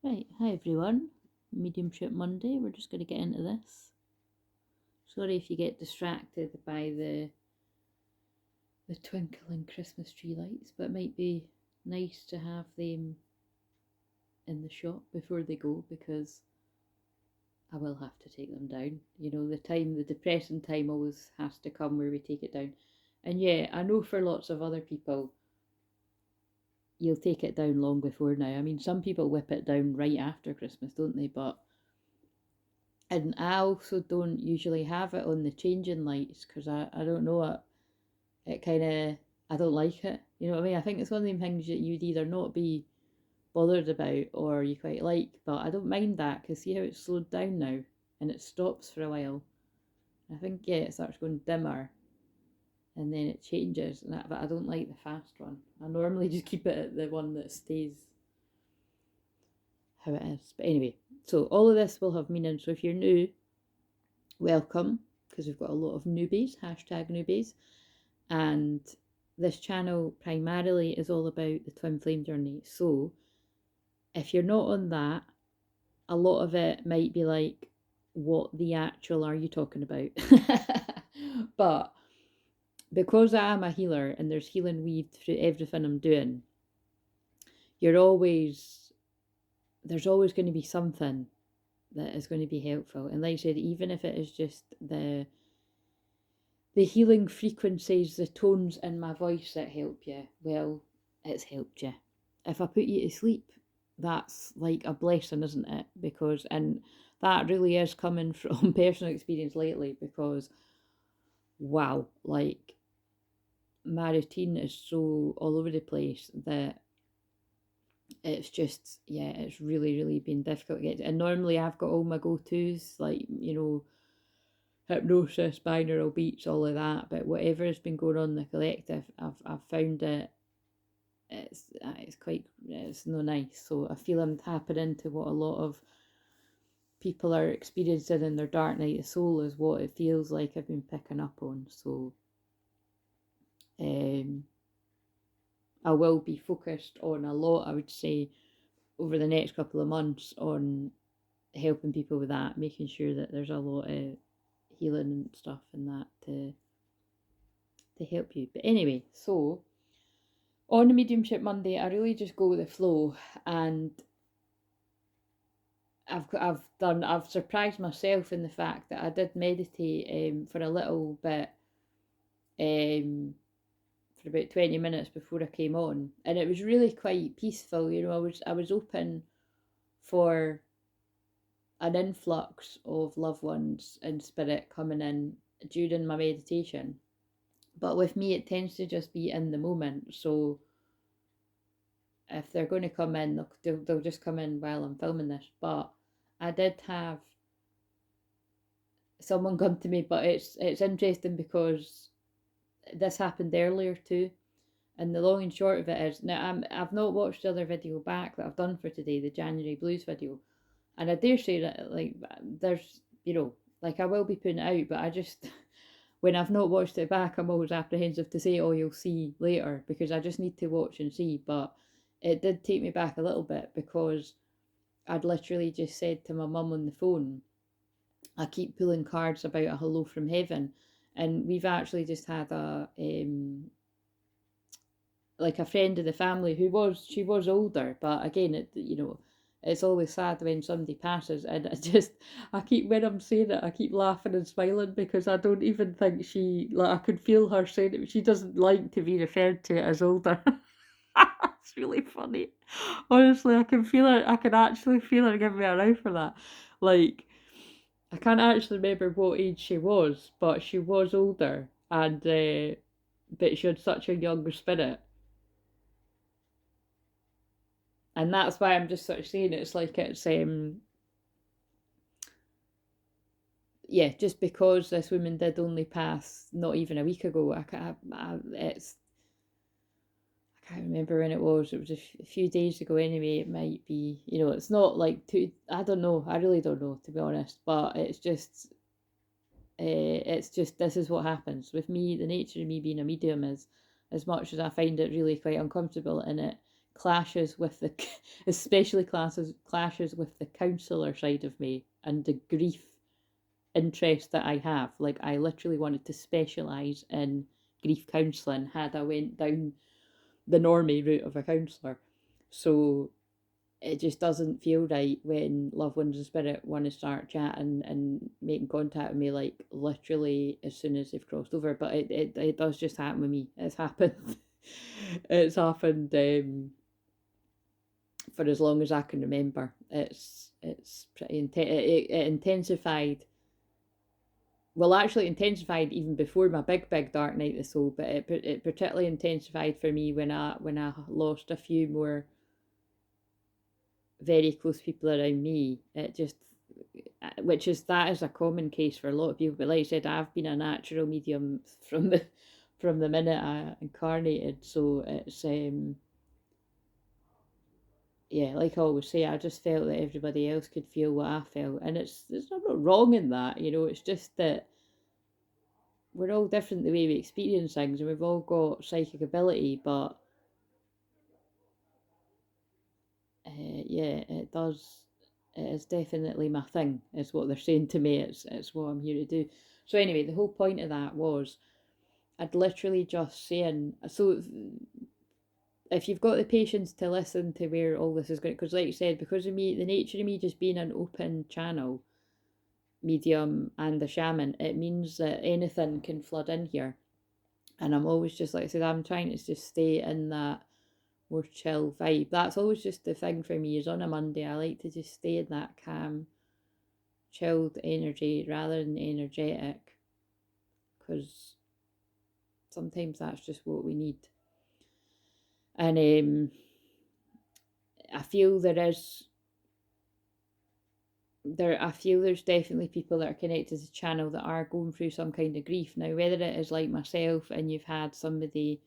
Right, hi everyone. Mediumship Monday. We're just going to get into this. Sorry if you get distracted by the twinkling Christmas tree lights, but it might be nice to have them in the shop before they go because I will have to take them down. You know, the depressing time always has to come where we take it down. And yeah, I know for lots of other people, you'll take it down long before now. I mean, some people whip it down right after Christmas, don't they? And I also don't usually have it on the changing lights because I don't know it kind of, I don't like it. You know what I mean? I think it's one of them things that you'd either not be bothered about or you quite like, but I don't mind that because see how it's slowed down now and it stops for a while. I think, yeah, it starts going dimmer and then it changes, but I don't like the fast one. I normally just keep it at the one that stays how it is. But anyway, so all of this will have meaning. So if you're new, welcome, because we've got a lot of newbies, hashtag newbies. And this channel primarily is all about the twin flame journey. So if you're not on that, a lot of it might be like, what the actual are you talking about? But because I am a healer and there's healing weaved through everything I'm doing, there's always going to be something that is going to be helpful. And like I said, even if it is just the healing frequencies, the tones in my voice that help you, well, it's helped you. If I put you to sleep, that's like a blessing, isn't it? Because, and that really is coming from personal experience lately because, wow, like my routine is so all over the place that it's just, yeah, it's really, really been difficult to get to. And normally I've got all my go-tos, like, you know, hypnosis, binaural beats, all of that. But whatever has been going on in the collective, I've found it's no nice. So I feel I'm tapping into what a lot of people are experiencing in their dark night of soul is what it feels like I've been picking up on. So I will be focused on a lot, I would say, over the next couple of months on helping people with that, making sure that there's a lot of healing and stuff and that to help you. But anyway, so on the Mediumship Monday, I really just go with the flow, and I've surprised myself in the fact that I did meditate for a little bit, for about 20 minutes before I came on, and it was really quite peaceful. You know, I was open for an influx of loved ones in spirit coming in during my meditation. But with me, it tends to just be in the moment. So if they're going to come in, they'll just come in while I'm filming this. But I did have someone come to me, but it's interesting because this happened earlier too. And the long and short of it is, now I've not watched the other video back that I've done for today, the January Blues video. And I dare say that, like, there's, you know, like I will be putting it out, but I just, when I've not watched it back, I'm always apprehensive to say, oh, you'll see later, because I just need to watch and see. But it did take me back a little bit because I'd literally just said to my mum on the phone, I keep pulling cards about a hello from heaven. And we've actually just had like a friend of the family she was older, but again, you know, it's always sad when somebody passes, and when I'm saying it, I keep laughing and smiling because I don't even think I could feel her saying it. She doesn't like to be referred to as older. It's really funny. Honestly, I can actually feel her giving me a row for that. Like, I can't actually remember what age she was, but she was older, and but she had such a young spirit. And that's why I'm just sort of saying it's like it's yeah, just because this woman did only pass not even a week ago. I can't remember when it was. It was a few days ago anyway. It might be, you know, it's not like too. I don't know. I really don't know, to be honest. But it's just this is what happens with me. The nature of me being a medium is, as much as I find it really quite uncomfortable, and it clashes with the, especially clashes with the counsellor side of me and the grief interest that I have. Like, I literally wanted to specialise in grief counselling had I went down the normie route of a counsellor. So it just doesn't feel right when loved ones in spirit want to start chatting and making contact with me, like literally as soon as they've crossed over. But it does just happen with me. It's happened. It's happened for as long as I can remember. It's pretty it intensified. Well, actually, intensified even before my big dark night of the soul, but it particularly intensified for me when I lost a few more very close people around me. It just, that is a common case for a lot of people. But like I said, I've been a natural medium from the minute I incarnated. So it's yeah, like I always say, I just felt that everybody else could feel what I felt, and it's not wrong in that, you know. It's just that we're all different the way we experience things, and we've all got psychic ability, but yeah, it is definitely my thing, is what they're saying to me. It's what I'm here to do. So anyway, the whole point of that was I'd literally just saying, so if you've got the patience to listen to where all this is going, because like I said, because of me, the nature of me just being an open channel medium and a shaman, it means that anything can flood in here. And I'm always just, like I said, I'm trying to just stay in that more chill vibe. That's always just the thing for me, is on a Monday I like to just stay in that calm, chilled energy rather than energetic, because sometimes that's just what we need. And I feel there's definitely people that are connected to the channel that are going through some kind of grief. Now, whether it is like myself and you've had somebody,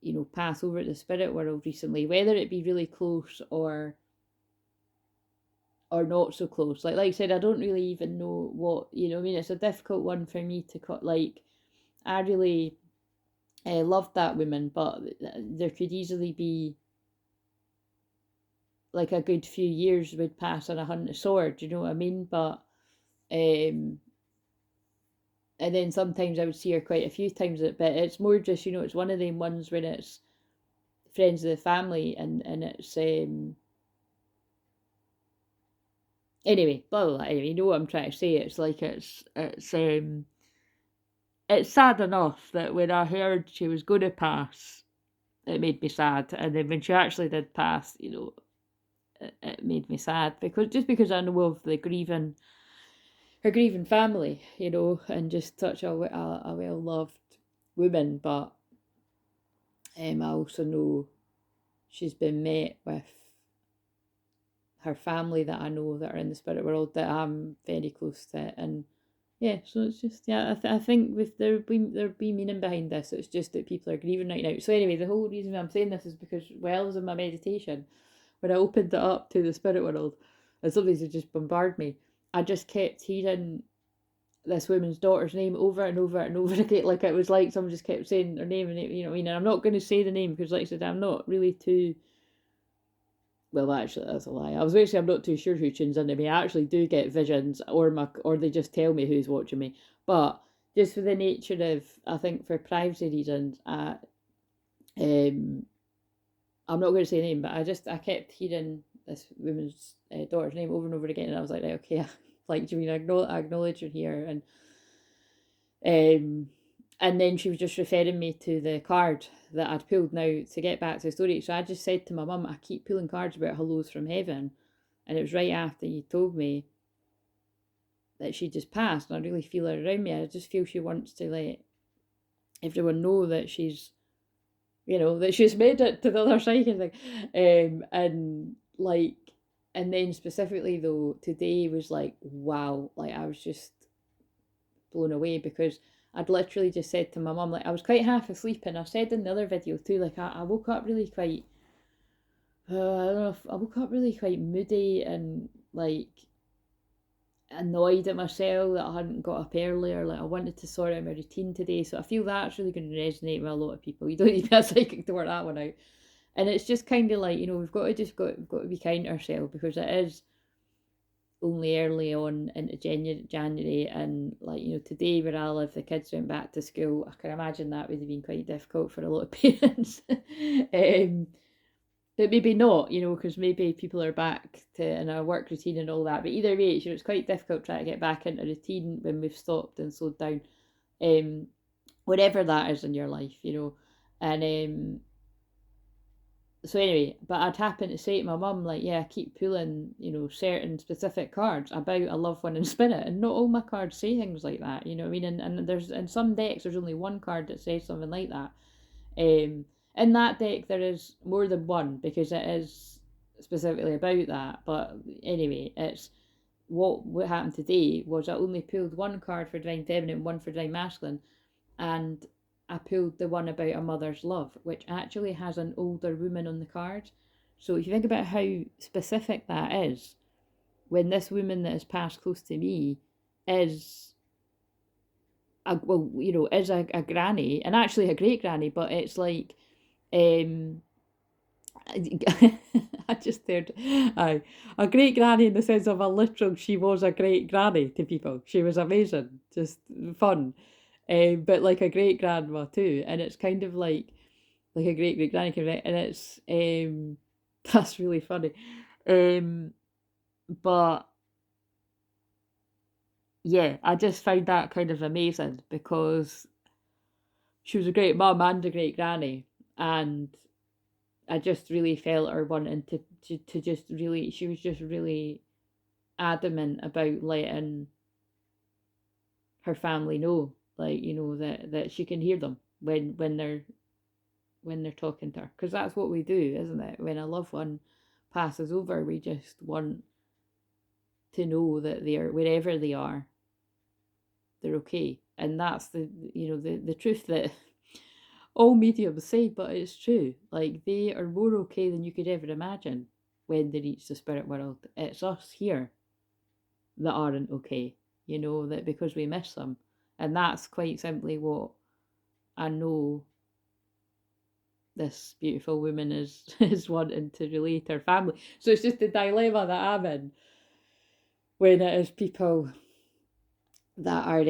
you know, pass over to the spirit world recently, whether it be really close or not so close. Like I said, I don't really even know what, you know, I mean, it's a difficult one for me to cut. Like, I really loved that woman, but there could easily be like a good few years would pass on a hunting sword, you know what I mean? But and then sometimes I would see her quite a few times, but it's more just, you know, it's one of them ones when it's friends of the family, and it's anyway, blah blah blah. Anyway, you know what I'm trying to say. It's like it's sad enough that when I heard she was going to pass, it made me sad, and then when she actually did pass, you know, it made me sad, because I know of her grieving family, you know, and just such a well loved woman. But I also know she's been met with her family that I know that are in the spirit world that I'm very close to, and yeah, so it's just, yeah, I think with there be meaning behind this. It's just that people are grieving right now. So anyway, the whole reason I'm saying this is because while I was in my meditation, when I opened it up to the spirit world, and somebody would just bombard me, I just kept hearing this woman's daughter's name over and over and over again. Like, it was like someone just kept saying her name, and you know what I mean. And I'm not going to say the name because, like I said, I'm not really too. Well, actually, that's a lie. I was going to say I'm not too sure who tunes into me. I actually do get visions, or they just tell me who's watching me. But just for the nature of, I think for privacy reasons, I'm not going to say the name, but I kept hearing this woman's daughter's name over and over again, and I was like, right, okay, like, do you mean I acknowledge her here? And then she was just referring me to the card that I'd pulled. Now, to get back to the story, so I just said to my mum, I keep pulling cards about hellos from heaven, and it was right after you told me that she just passed, and I really feel her around me. I just feel she wants to let everyone know that she's, you know, that she's made it to the other side of the thing. And like, and then specifically though, today was like, wow, like I was just blown away, because I'd literally just said to my mum, like, I was quite half asleep, and I said in the other video too, like I woke up really quite, I don't know, I woke up really quite moody and like annoyed at myself that I hadn't got up earlier. Like, I wanted to sort out my routine today, so I feel that's really going to resonate with a lot of people. You don't need to be a psychic to work that one out. And it's just kind of like, we've got to be kind to ourselves, because it is only early on into January, and like, today where I live, the kids went back to school. I can imagine that would have been quite difficult for a lot of parents. But maybe not, because maybe people are back to in a work routine and all that. But either way, it's quite difficult trying to get back into routine when we've stopped and slowed down, whatever that is in your life, And so anyway, but I'd happen to say to my mum, like, yeah, I keep pulling, certain specific cards about a loved one in spirit, and not all my cards say things like that, you know what I mean? And there's in some decks there's only one card that says something like that. In that deck there is more than one, because it is specifically about that. But anyway, it's what happened today was I only pulled one card for Divine Feminine and one for Divine Masculine, and I pulled the one about a mother's love, which actually has an older woman on the card. So if you think about how specific that is, when this woman that has passed close to me is is a granny, and actually a great granny, but it's like, I just heard, a great granny in the sense of a literal, she was a great granny to people. She was amazing, just fun. But like a great grandma too, and it's kind of like a great granny, and it's that's really funny. But yeah, I just found that kind of amazing, because she was a great mum and a great granny, and I just really felt her wanting to just really, she was just really adamant about letting her family know, like, that she can hear them when they're talking to her, because that's what we do, isn't it? When a loved one passes over, we just want to know that they're, wherever they are, they're okay. And that's the truth that all mediums say, but it's true. Like, they are more okay than you could ever imagine when they reach the spirit world. It's us here that aren't okay, that because we miss them. And that's quite simply what I know this beautiful woman is wanting to relate to her family. So it's just the dilemma that I'm in when it is people that are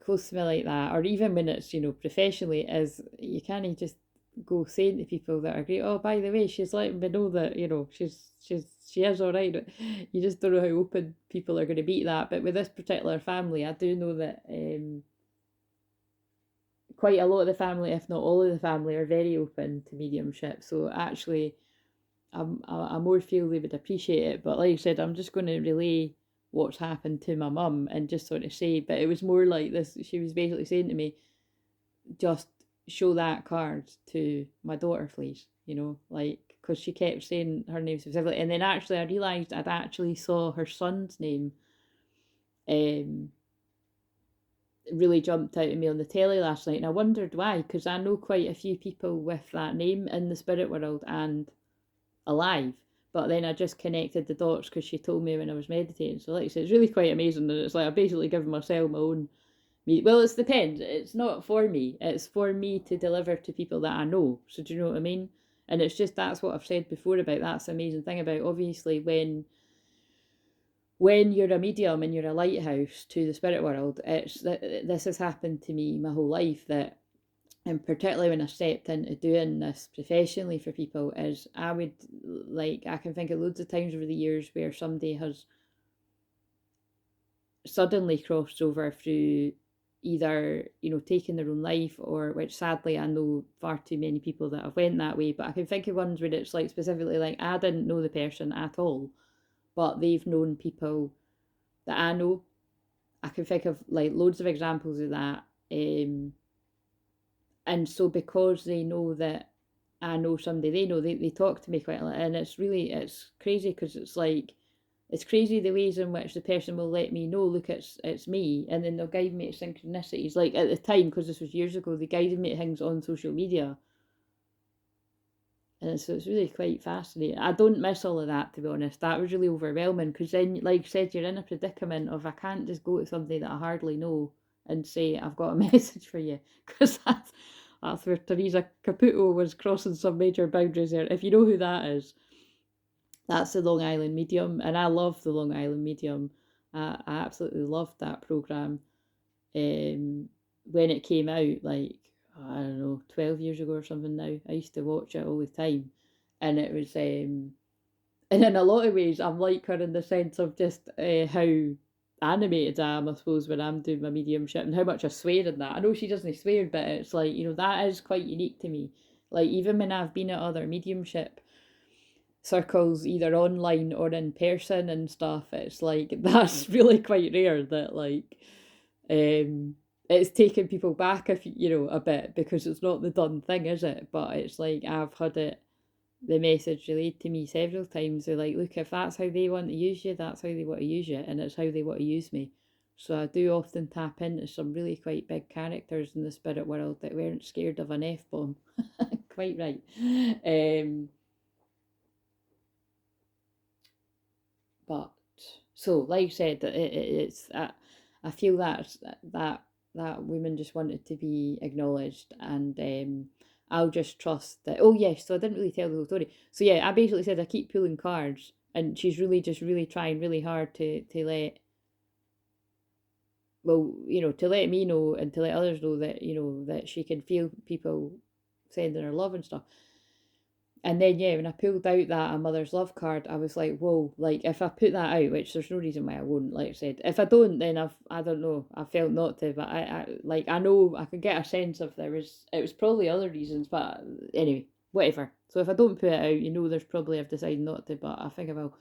close to me like that, or even when it's professionally, is you can't just go saying to people that are great, oh, by the way, she's letting me know that she is all right. You just don't know how open people are going to be to that. But with this particular family, I do know that quite a lot of the family, if not all of the family, are very open to mediumship. So actually, I more feel they would appreciate it. But like I said, I'm just going to relay what's happened to my mum and just sort of say, but it was more like this. She was basically saying to me, just show that card to my daughter, please, like, because she kept saying her name specifically. And then actually I realised I'd actually saw her son's name really jumped out at me on the telly last night, and I wondered why, because I know quite a few people with that name in the spirit world and alive. But then I just connected the dots because she told me when I was meditating. So like I said, it's really quite amazing. And it's like I basically given myself my own. Well, it depends. It's not for me. It's for me to deliver to people that I know. So do you know what I mean? And it's just, that's what I've said before about, that's the amazing thing about, obviously, when you're a medium and you're a lighthouse to the spirit world, it's that this has happened to me my whole life, that, and particularly when I stepped into doing this professionally for people, is I can think of loads of times over the years where somebody has suddenly crossed over through either, taking their own life, or, which sadly I know far too many people that have went that way, but I can think of ones where it's like specifically like I didn't know the person at all, but they've known people that I know. I can think of like loads of examples of that. And so because they know that I know somebody they know, they talk to me quite a lot, and it's crazy, because it's crazy the ways in which the person will let me know, look, it's me, and then they'll guide me to synchronicities. Like at the time, because this was years ago, they guided me to things on social media, and so it's really quite fascinating. I don't miss all of that, to be honest. That was really overwhelming, because then, like I said, you're in a predicament of, I can't just go to somebody that I hardly know and say, I've got a message for you, because that's That's where Teresa Caputo was crossing some major boundaries there. If you know who that is, that's the Long Island Medium, and I love the Long Island Medium. I absolutely loved that programme. When it came out, like, I don't know, 12 years ago or something now. I used to watch it all the time. And it was, and in a lot of ways, I'm like her in the sense of just how animated I am, I suppose, when I'm doing my mediumship and how much I swear in that. I know she doesn't swear, but it's like, that is quite unique to me. Like, even when I've been at other mediumship circles, either online or in person and stuff, it's like, that's really quite rare that, like, it's taken people back, if a bit, because it's not the done thing, is it? But it's like, I've had the message relayed to me several times. They're like, look, if that's how they want to use you, that's how they want to use you, and it's how they want to use me. So I do often tap into some really quite big characters in the spirit world that weren't scared of an F-bomb. Quite right. But so, like I said, it's I feel that woman just wanted to be acknowledged, and I'll just trust that. Oh yes, so I didn't really tell the whole story. So yeah, I basically said I keep pulling cards, and she's really trying really hard to let, well, to let me know and to let others know that that she can feel people sending her love and stuff. And then, yeah, when I pulled out that A Mother's Love card, I was like, whoa, like, if I put that out, which there's no reason why I wouldn't, like I said, if I don't, then I don't know, I felt not to, but I know I could get a sense of it was probably other reasons, but anyway, whatever. So if I don't put it out, there's probably, I've decided not to, but I think I will.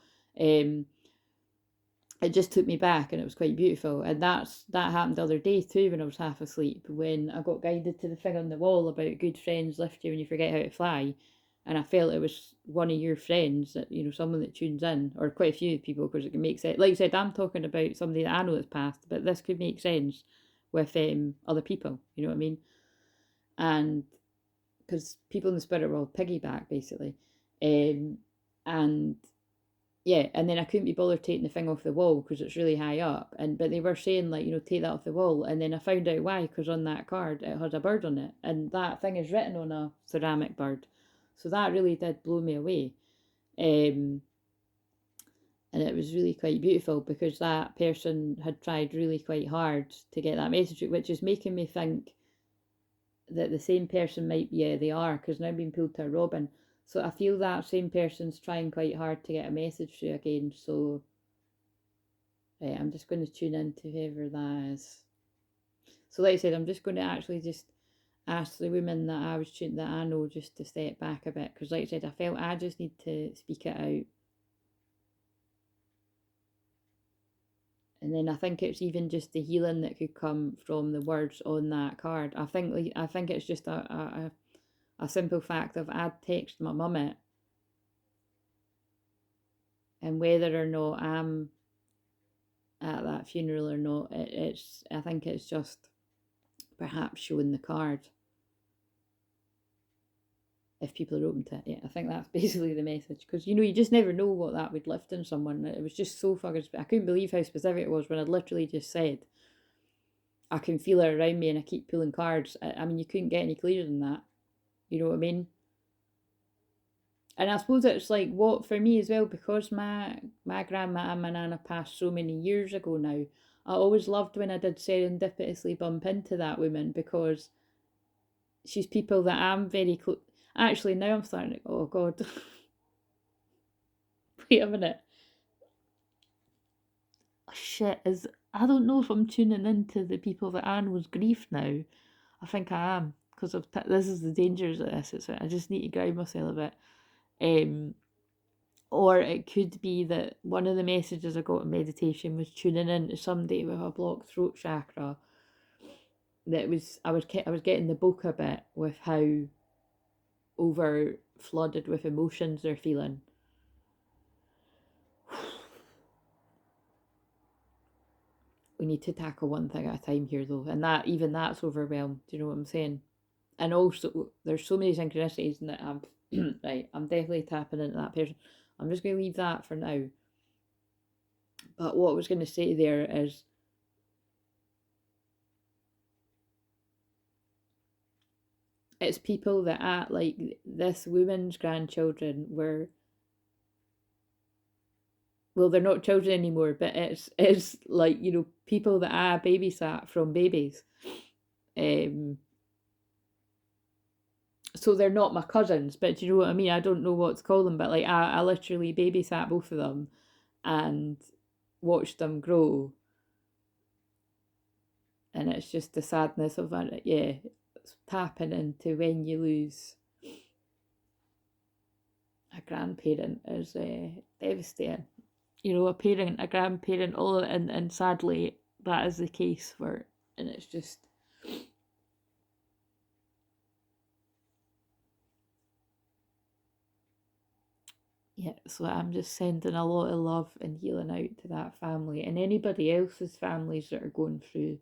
It just took me back, and it was quite beautiful. And that happened the other day too, when I was half asleep, when I got guided to the thing on the wall about good friends lift you when you forget how to fly. And I felt it was one of your friends, that someone that tunes in, or quite a few people, because it can make sense. Like I said, I'm talking about somebody that I know that's passed, but this could make sense with other people, you know what I mean? And because people in the spirit world piggyback, basically. And yeah, and then I couldn't be bothered taking the thing off the wall because it's really high up. But they were saying, like, take that off the wall. And then I found out why, because on that card it has a bird on it, and that thing is written on a ceramic bird. So that really did blow me away. And it was really quite beautiful, because that person had tried really quite hard to get that message, which is making me think that the same person might, yeah, they are, because now I'm being pulled to a robin. So I feel that same person's trying quite hard to get a message through again. So I'm just going to tune in to whoever that is. So like I said, I'm just going to actually just ask the woman that I know just to step back a bit, because like I said, I felt I just need to speak it out. And then I think it's even just the healing that could come from the words on that card. I think it's just a simple fact of I'd text my mum it, and whether or not I'm at that funeral or not, I think it's just perhaps showing the card, if people are open to it. Yeah, I think that's basically the message, because you just never know what that would lift in someone. It was just so fucking I couldn't believe how specific it was when I literally just said I can feel it around me and I keep pulling cards. I mean, you couldn't get any clearer than that, you know what I mean? And I suppose it's like, what for me as well, because my grandma and my nana passed so many years ago now, I always loved when I did serendipitously bump into that woman, because she's people that I'm very close. Actually, now I'm starting to, oh God. Wait a minute. Shit, I don't know if I'm tuning into the people that I know's grief now. I think I am, because this is the dangers of this. I just need to ground myself a bit. Or it could be that one of the messages I got in meditation was tuning into somebody with a blocked throat chakra. I was getting the book a bit with how over flooded with emotions they're feeling. We need to tackle one thing at a time here, though, and that's overwhelmed. Do you know what I'm saying? And also, there's so many synchronicities that I'm right. I'm definitely tapping into that person. I'm just going to leave that for now. But what I was going to say there is, it's people that are like this woman's grandchildren were, well, they're not children anymore, but it's like, you know, people that I babysat from babies. So they're not my cousins, but do you know what I mean? I don't know what to call them, but like I literally babysat both of them and watched them grow. And it's just the sadness of it, yeah, it's tapping into when you lose a grandparent is devastating. You know, a parent, a grandparent, all of it, and sadly that is the case for, and it's just, yeah, so I'm just sending a lot of love and healing out to that family and anybody else's families that are going through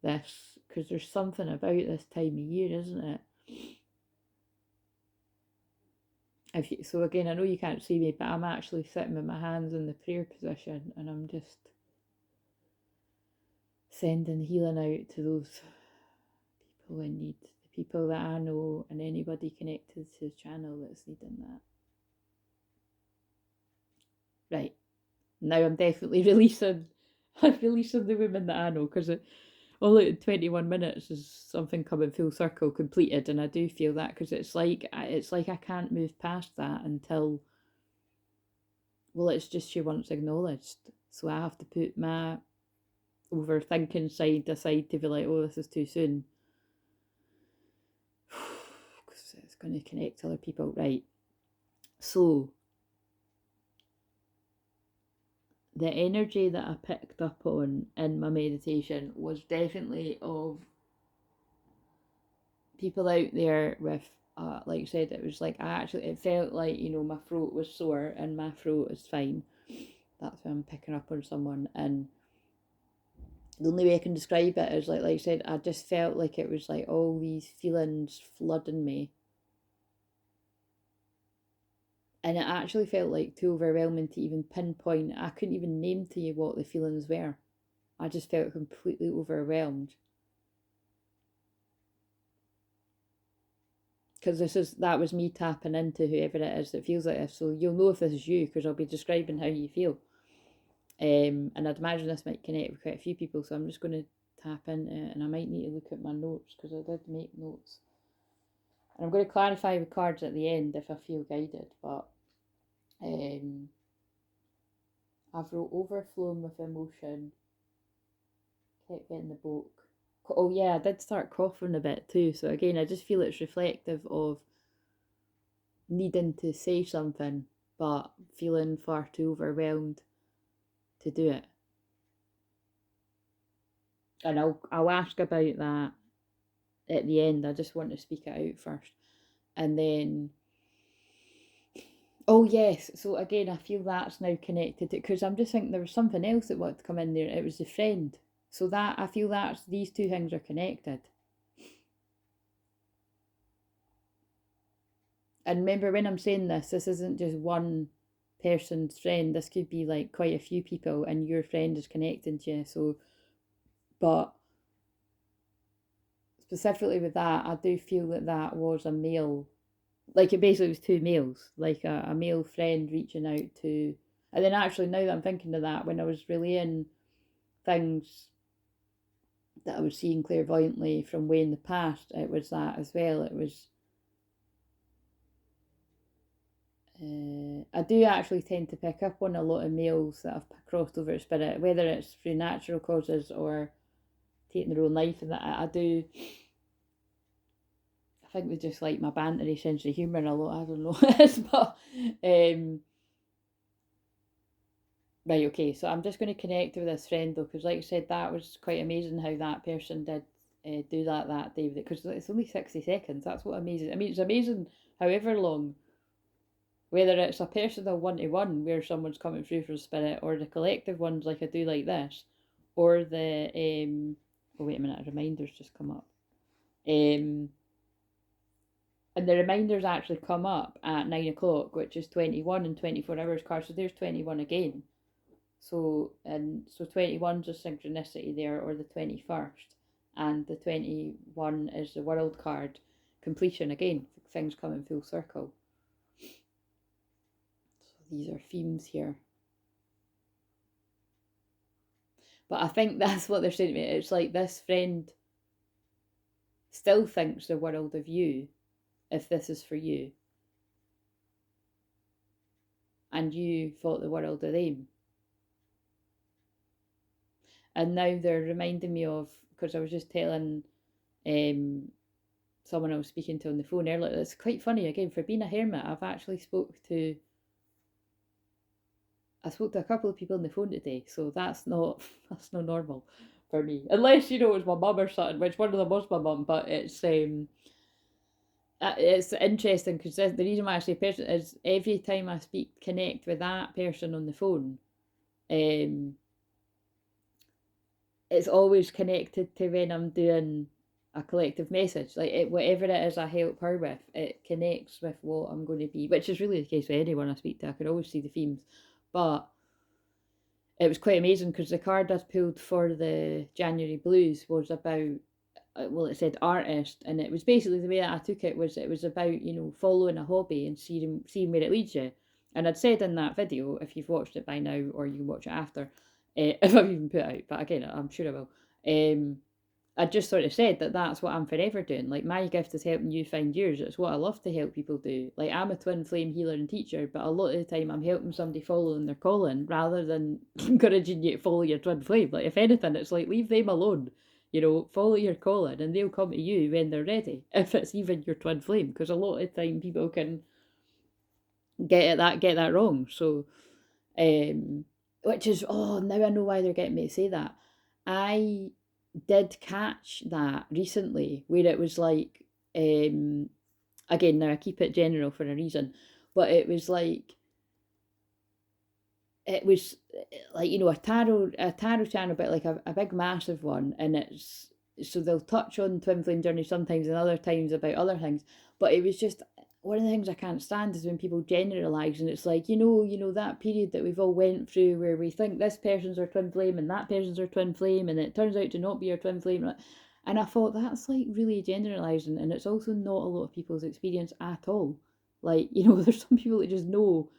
this, because there's something about this time of year, isn't it? So again, I know you can't see me, but I'm actually sitting with my hands in the prayer position, and I'm just sending healing out to those people in need, the people that I know, and anybody connected to the channel that's needing that. Right, now I'm definitely releasing. I'm releasing the women that I know, because all out of 21 minutes is something coming full circle completed, and I do feel that, because it's like I can't move past that until, well, it's just she wants acknowledged. So I have to put my overthinking side aside to be like, oh, this is too soon. Because it's going to connect to other people. Right. So the energy that I picked up on in my meditation was definitely of people out there with, like I said, it was like it felt like, you know, my throat was sore, and my throat is fine. That's why I'm picking up on someone. And the only way I can describe it is like I said, I just felt like it was like all these feelings flooding me. And it actually felt like too overwhelming to even pinpoint. I couldn't even name to you what the feelings were. I just felt completely overwhelmed. Because that was me tapping into whoever it is that feels like this. So you'll know if this is you, because I'll be describing how you feel. And I'd imagine this might connect with quite a few people, so I'm just going to tap into it, and I might need to look at my notes, because I did make notes. And I'm going to clarify with cards at the end if I feel guided, but I've wrote overflowing with emotion, kept getting the book. Oh yeah, I did start coughing a bit too, so again, I just feel it's reflective of needing to say something, but feeling far too overwhelmed to do it. And I'll ask about that at the end. I just want to speak it out first. And then, oh yes, so again, I feel that's now connected to, because I'm just thinking there was something else that wanted to come in there. It was the friend. So that, I feel that's, these two things are connected. And remember, when I'm saying this isn't just one person's friend. This could be like quite a few people, and your friend is connecting to you. So, but specifically with that, I do feel that that was a male. Like, it basically was two males, like a male friend reaching out to. And then actually, now that I'm thinking of that, when I was relaying things that I was seeing clairvoyantly from way in the past, it was that as well. It was, I do actually tend to pick up on a lot of males that have crossed over to spirit, whether it's through natural causes or taking their own life, and that I do. I think they just like my bantery sense of humour a lot. I don't know what it is, but right, okay. So I'm just going to connect with this friend though, because like I said, that was quite amazing how that person did do that day, because it's only 60 seconds. That's what amazing. I mean, it's amazing however long. Whether it's a personal one-to-one where someone's coming through from spirit, or the collective ones like I do like this, or the oh wait a minute, a reminder's just come up. And the reminders actually come up at 9 o'clock, which is 21 and 24 hours card. So there's 21 again. So 21's a synchronicity there, or the 21st. and the 21 is the world card, completion again, things coming full circle. So these are themes here. But I think that's what they're saying to me. It's like this friend still thinks the world of you if this is for you. And you thought the world of them. And now they're reminding me of, because I was just telling someone I was speaking to on the phone earlier, it's quite funny, again, for being a hermit, I've actually spoke to a couple of people on the phone today, so that's not normal for me, unless it was my mum or something, which one of them was my mum. But it's interesting because the reason why I say person is every time I connect with that person on the phone, it's always connected to when I'm doing a collective message, like whatever it is I help her with, it connects with what I'm going to be, which is really the case with anyone I speak to. I can always see the themes. But it was quite amazing because the card I pulled for the January Blues was about, well, it said artist, and it was basically, the way that I took it was about, following a hobby and seeing where it leads you. And I'd said in that video, if you've watched it by now, or you can watch it after, if I've even put it out, but again, I'm sure I will. I just sort of said that that's what I'm forever doing. Like, my gift is helping you find yours. It's what I love to help people do. Like, I'm a twin flame healer and teacher, but a lot of the time I'm helping somebody following their calling rather than encouraging you to follow your twin flame. Like, if anything, it's like, leave them alone. Follow your calling and they'll come to you when they're ready, if it's even your twin flame. Because a lot of the time people can get that wrong. So, which is, now I know why they're getting me to say that. I did catch that recently where it was like, again, now I keep it general for a reason, but it was like a tarot channel, but like a big massive one, and it's, so they'll touch on twin flame journey sometimes and other times about other things, but it was just, one of the things I can't stand is when people generalise, and it's like, that period that we've all went through where we think this person's our twin flame and that person's our twin flame, and it turns out to not be our twin flame. And I thought, that's like really generalising, and it's also not a lot of people's experience at all. Like, there's some people that just know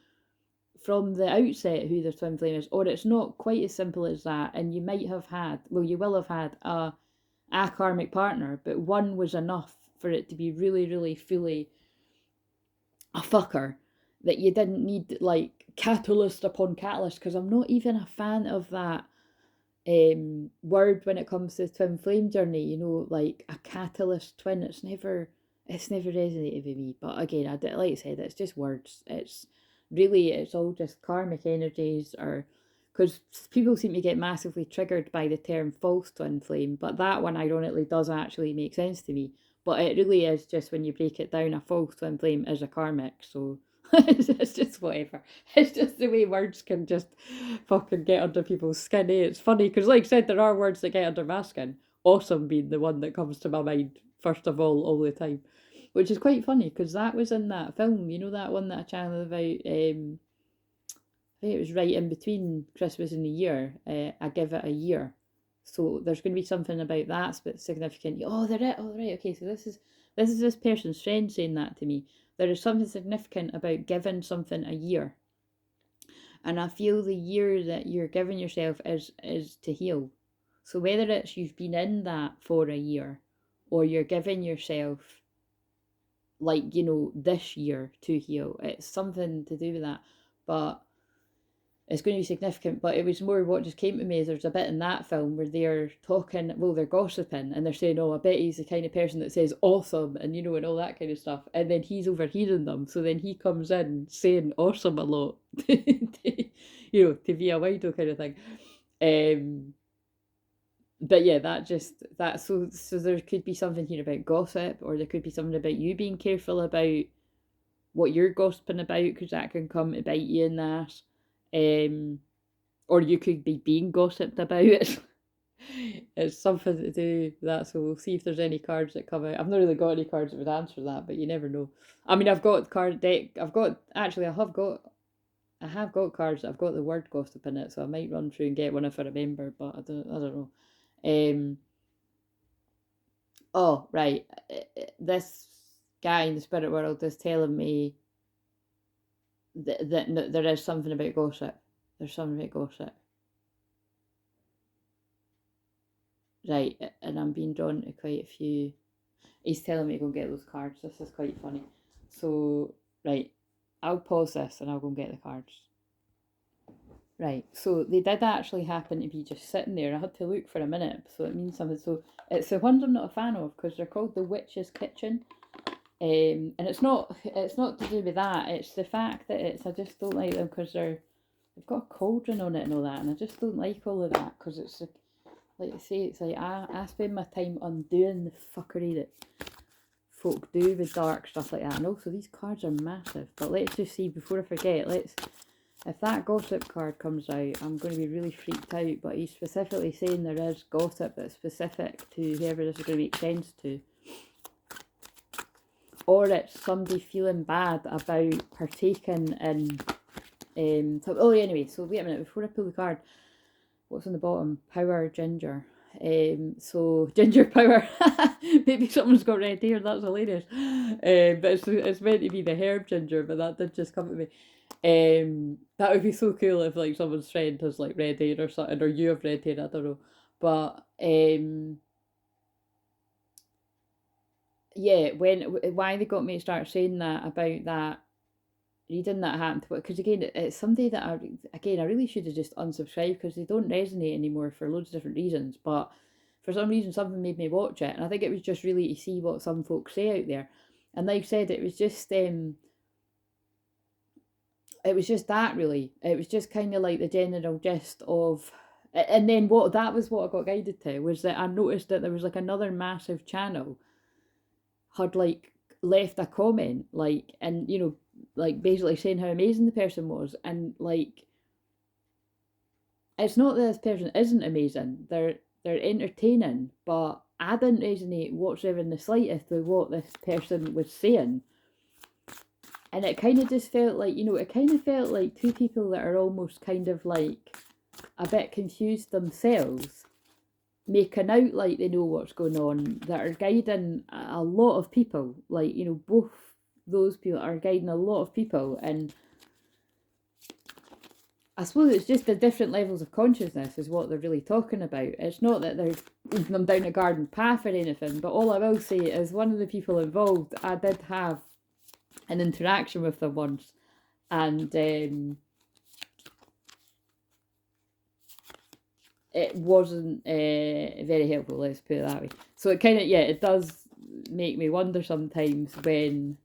from the outset who their twin flame is, or it's not quite as simple as that, and you might have had, well, you will have had a karmic partner, but one was enough for it to be really, really fully a fucker, that you didn't need like catalyst upon catalyst, because I'm not even a fan of that word when it comes to twin flame journey, like a catalyst twin. It's never resonated with me. But again, like I said, it's just words. It's all just karmic energies, or because people seem to get massively triggered by the term false twin flame, but that one ironically does actually make sense to me. But it really is just, when you break it down, a false twin flame is a karmic. So it's just whatever. It's just the way words can just fucking get under people's skin. It's funny because, like I said, there are words that get under my skin. Awesome being the one that comes to my mind first of all the time, which is quite funny because that was in that film. That one that I channeled about. I think it was right in between Christmas and New Year. I give it a year. So there's going to be something about that's but significant. Oh, they're it. Oh, right. Okay. So this is this person's friend saying that to me. There is something significant about giving something a year. And I feel the year that you're giving yourself is to heal. So whether it's you've been in that for a year, or you're giving yourself, like, this year to heal, it's something to do with that. But it's going to be significant. But it was more, what just came to me is there's a bit in that film where they're talking, well, they're gossiping, and they're saying, I bet he's the kind of person that says awesome, and and all that kind of stuff. And then he's overhearing them, so then he comes in saying awesome a lot to be a wido kind of thing. But yeah, so there could be something here about gossip, or there could be something about you being careful about what you're gossiping about, because that can come to bite you in that. Or you could be being gossiped about. It's something to do with that. So we'll see if there's any cards that come out. I've not really got any cards that would answer that, but you never know. I mean, I've got card deck. I have got cards that I've got the word gossip in it, so I might run through and get one if I remember, but I don't know. oh, right, this guy in the spirit world is telling me that there is something about gossip. There's something about gossip. Right, and I'm being drawn to quite a few. He's telling me to go and get those cards. This is quite funny. So, right, I'll pause this and I'll go and get the cards. Right, so they did actually happen to be just sitting there. I had to look for a minute, so it means something. So it's the ones I'm not a fan of because they're called the Witch's Kitchen. And it's not to do with that. It's the fact that I just don't like them because they've got a cauldron on it and all that, and I just don't like all of that because it's like I say, it's like I spend my time undoing the fuckery that folk do with dark stuff like that. And also these cards are massive. But let's just see before I forget. If that gossip card comes out, I'm going to be really freaked out. But he's specifically saying there is gossip that's specific to whoever this is going to make sense to. Or it's somebody feeling bad about partaking in... anyway, so wait a minute, before I pull the card, what's on the bottom? Power, ginger. So ginger power. Maybe someone's got red hair, that's hilarious. But it's meant to be the herb ginger, but that did just come to me. That would be so cool if like someone's friend has like red hair or something, or you have red hair, I don't know. But yeah, why they got me to start saying that about that reading that happened to, because again it's somebody that I really should have just unsubscribed because they don't resonate anymore for loads of different reasons, but for some reason something made me watch it, and I think it was just really to see what some folks say out there. And like I said, it was just that really, it was just kind of like the general gist of, and then that was what I got guided to, was that I noticed that there was like another massive channel had like left a comment, like, and you know, like basically saying how amazing the person was, and like it's not that this person isn't amazing, they're entertaining, but I didn't resonate whatsoever in the slightest with what this person was saying. And it kind of just felt like, you know, it kind of felt like two people that are almost kind of like a bit confused themselves, making out like they know what's going on, that are guiding a lot of people. Like, you know, both those people are guiding a lot of people. And I suppose it's just the different levels of consciousness is what they're really talking about. It's not that they're leading them down a garden path or anything, but all I will say is one of the people involved, I did have an interaction with them once, and it wasn't very helpful, let's put it that way. So it kind of, yeah, it does make me wonder sometimes when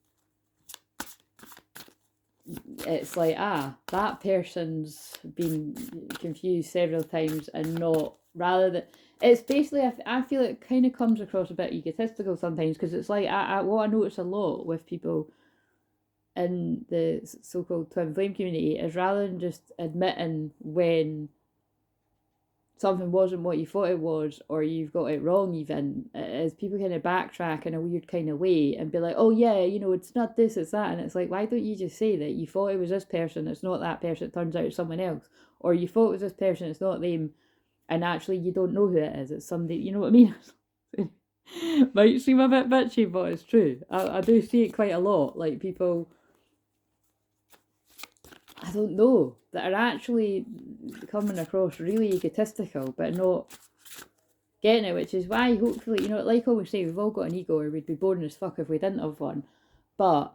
it's like, that person's been confused several times, and not, rather than, it's basically, I feel it kind of comes across a bit egotistical sometimes, because it's like, what I notice a lot with people in the so-called twin flame community is, rather than just admitting when something wasn't what you thought it was, or you've got it wrong even, is people kind of backtrack in a weird kind of way and be like, oh yeah, you know, it's not this, it's that. And it's like, why don't you just say that you thought it was this person, it's not that person, it turns out it's someone else. Or you thought it was this person, it's not them, and actually you don't know who it is, it's somebody, you know what I mean? Might seem a bit bitchy, but it's true. I do see it quite a lot, like people, I don't know, that are actually coming across really egotistical, but not getting it, which is why hopefully, you know, like I always say, we've all got an ego, or we'd be boring as fuck if we didn't have one. But,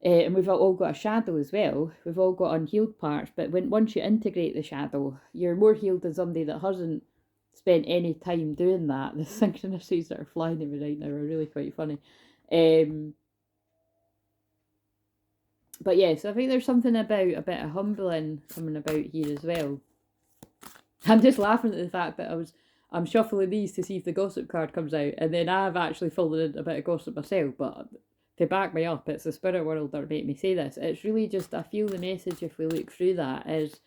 and we've all got a shadow as well, we've all got unhealed parts, but once you integrate the shadow, you're more healed than somebody that hasn't spent any time doing that. The synchronicities that are flying at me right now are really quite funny. But yeah, so I think there's something about a bit of humbling coming about here as well. I'm just laughing at the fact that I'm shuffling these to see if the gossip card comes out, and then I've actually fallen into a bit of gossip myself, but to back me up, it's the spirit world that make me say this. It's really just, I feel the message, if we look through that, is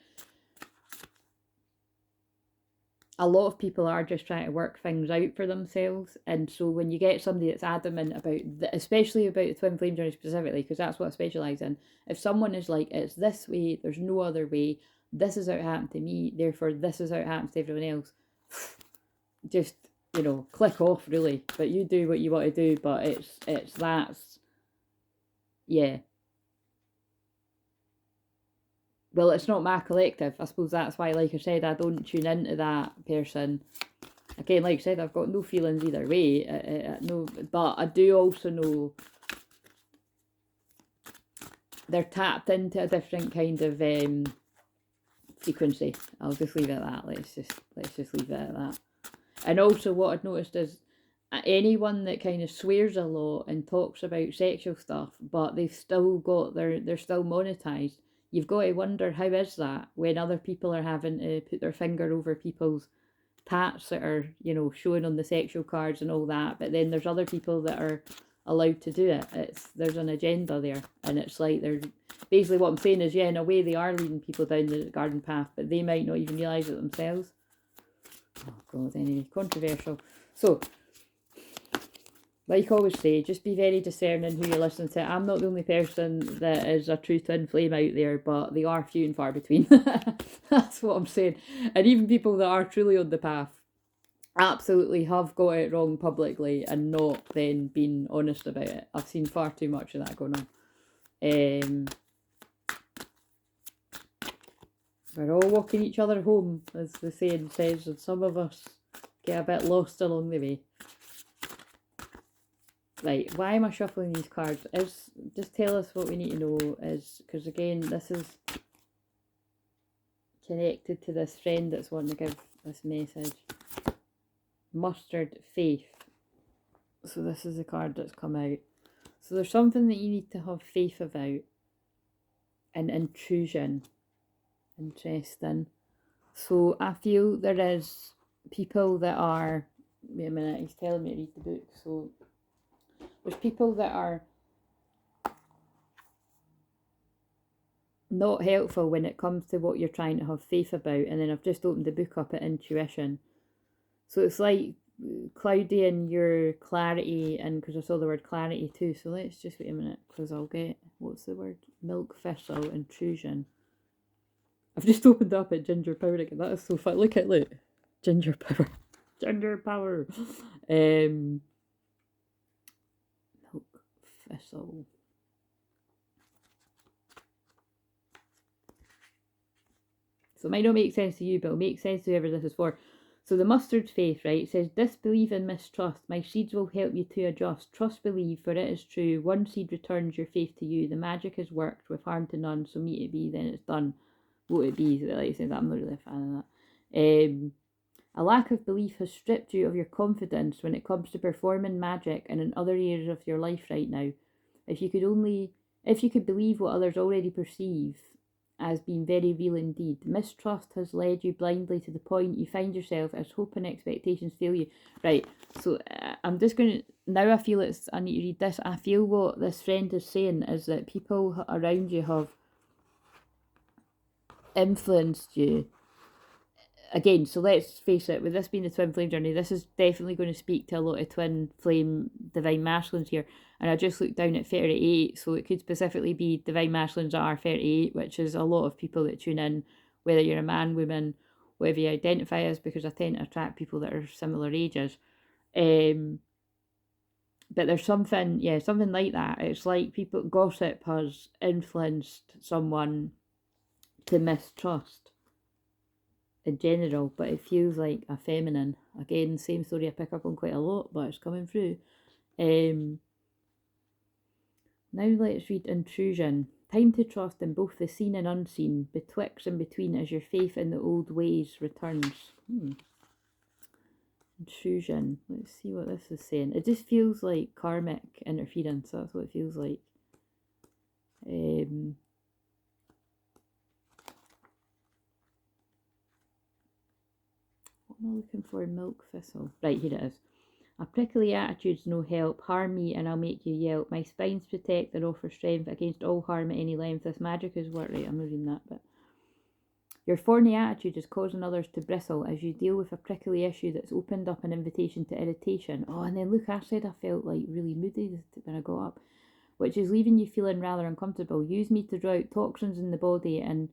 a lot of people are just trying to work things out for themselves. And so when you get somebody that's adamant about, especially about the twin flame journey specifically, because that's what I specialise in, if someone is like, it's this way, there's no other way, this is how it happened to me, therefore this is how it happens to everyone else, just you know, click off really. But you do what you want to do. But that's, yeah. Well, it's not my collective. I suppose that's why, like I said, I don't tune into that person. Again, like I said, I've got no feelings either way. No, but I do also know they're tapped into a different kind of frequency. I'll just leave it at that. Let's just leave it at that. And also, what I've noticed is anyone that kind of swears a lot and talks about sexual stuff, but they've still got they're still monetized. You've got to wonder, how is that when other people are having to put their finger over people's tats that are, you know, showing on the sexual cards and all that, but then there's other people that are allowed to do it. There's an agenda there, and it's like they're basically, what I'm saying is, yeah, in a way they are leading people down the garden path, but they might not even realise it themselves. Oh god, anyway, controversial. So, like I always say, just be very discerning who you listen to. I'm not the only person that is a true twin flame out there, but they are few and far between. That's what I'm saying. And even people that are truly on the path absolutely have got it wrong publicly and not then been honest about it. I've seen far too much of that going on. We're all walking each other home, as the saying says, and some of us get a bit lost along the way. Right, why am I shuffling these cards? Just tell us what we need to know, is because again, this is connected to this friend that's wanting to give this message. Mustard faith. So this is the card that's come out. So there's something that you need to have faith about. An intrusion. Interesting. So I feel there is people that are, wait a minute, he's telling me to read the book. So there's people that are not helpful when it comes to what you're trying to have faith about. And then I've just opened the book up at intuition. So it's like clouding your clarity, and because I saw the word clarity too. So let's just wait a minute, because I'll get, what's the word? Milk thistle, intrusion. I've just opened up at ginger power again. That is so fun. Look. Ginger power. Ginger power. Milk thistle. So it might not make sense to you, but it'll make sense to whoever this is for. So the mustard faith, right, it says, disbelieve and mistrust. My seeds will help you to adjust. Trust, believe, for it is true. One seed returns your faith to you. The magic has worked with harm to none. So meet it be, then it's done. Would it be? Like I said, I'm not really a fan of that. A lack of belief has stripped you of your confidence when it comes to performing magic and in other areas of your life right now. If you could believe what others already perceive as being very real indeed. Mistrust has led you blindly to the point you find yourself as hope and expectations fail you. Right, so I'm just going to, now I feel I need to read this. I feel what this friend is saying is that people around you have influenced you. Again, so let's face it, with this being the twin flame journey, this is definitely going to speak to a lot of twin flame divine masculines here. And I just looked down at 38, so it could specifically be divine masculines that are 38, which is a lot of people that tune in, whether you're a man, woman, whatever you identify as, because I tend to attract people that are similar ages. But there's something like that. It's like gossip has influenced someone to mistrust in general, but it feels like a feminine. Again, same story I pick up on quite a lot, but it's coming through. Now let's read intrusion. Time to trust in both the seen and unseen, betwixt and between, as your faith in the old ways returns. Intrusion. Let's see what this is saying. It just feels like karmic interference. That's what it feels like. What am I looking for? Milk thistle. Right, here it is. A prickly attitude's no help. Harm me and I'll make you yelp. My spines protect and offer strength against all harm at any length. This magic is what? Right, I'm not reading that bit. Your thorny attitude is causing others to bristle as you deal with a prickly issue that's opened up an invitation to irritation. Oh, and then look, I said I felt like really moody when I got up, which is leaving you feeling rather uncomfortable. Use me to draw out toxins in the body and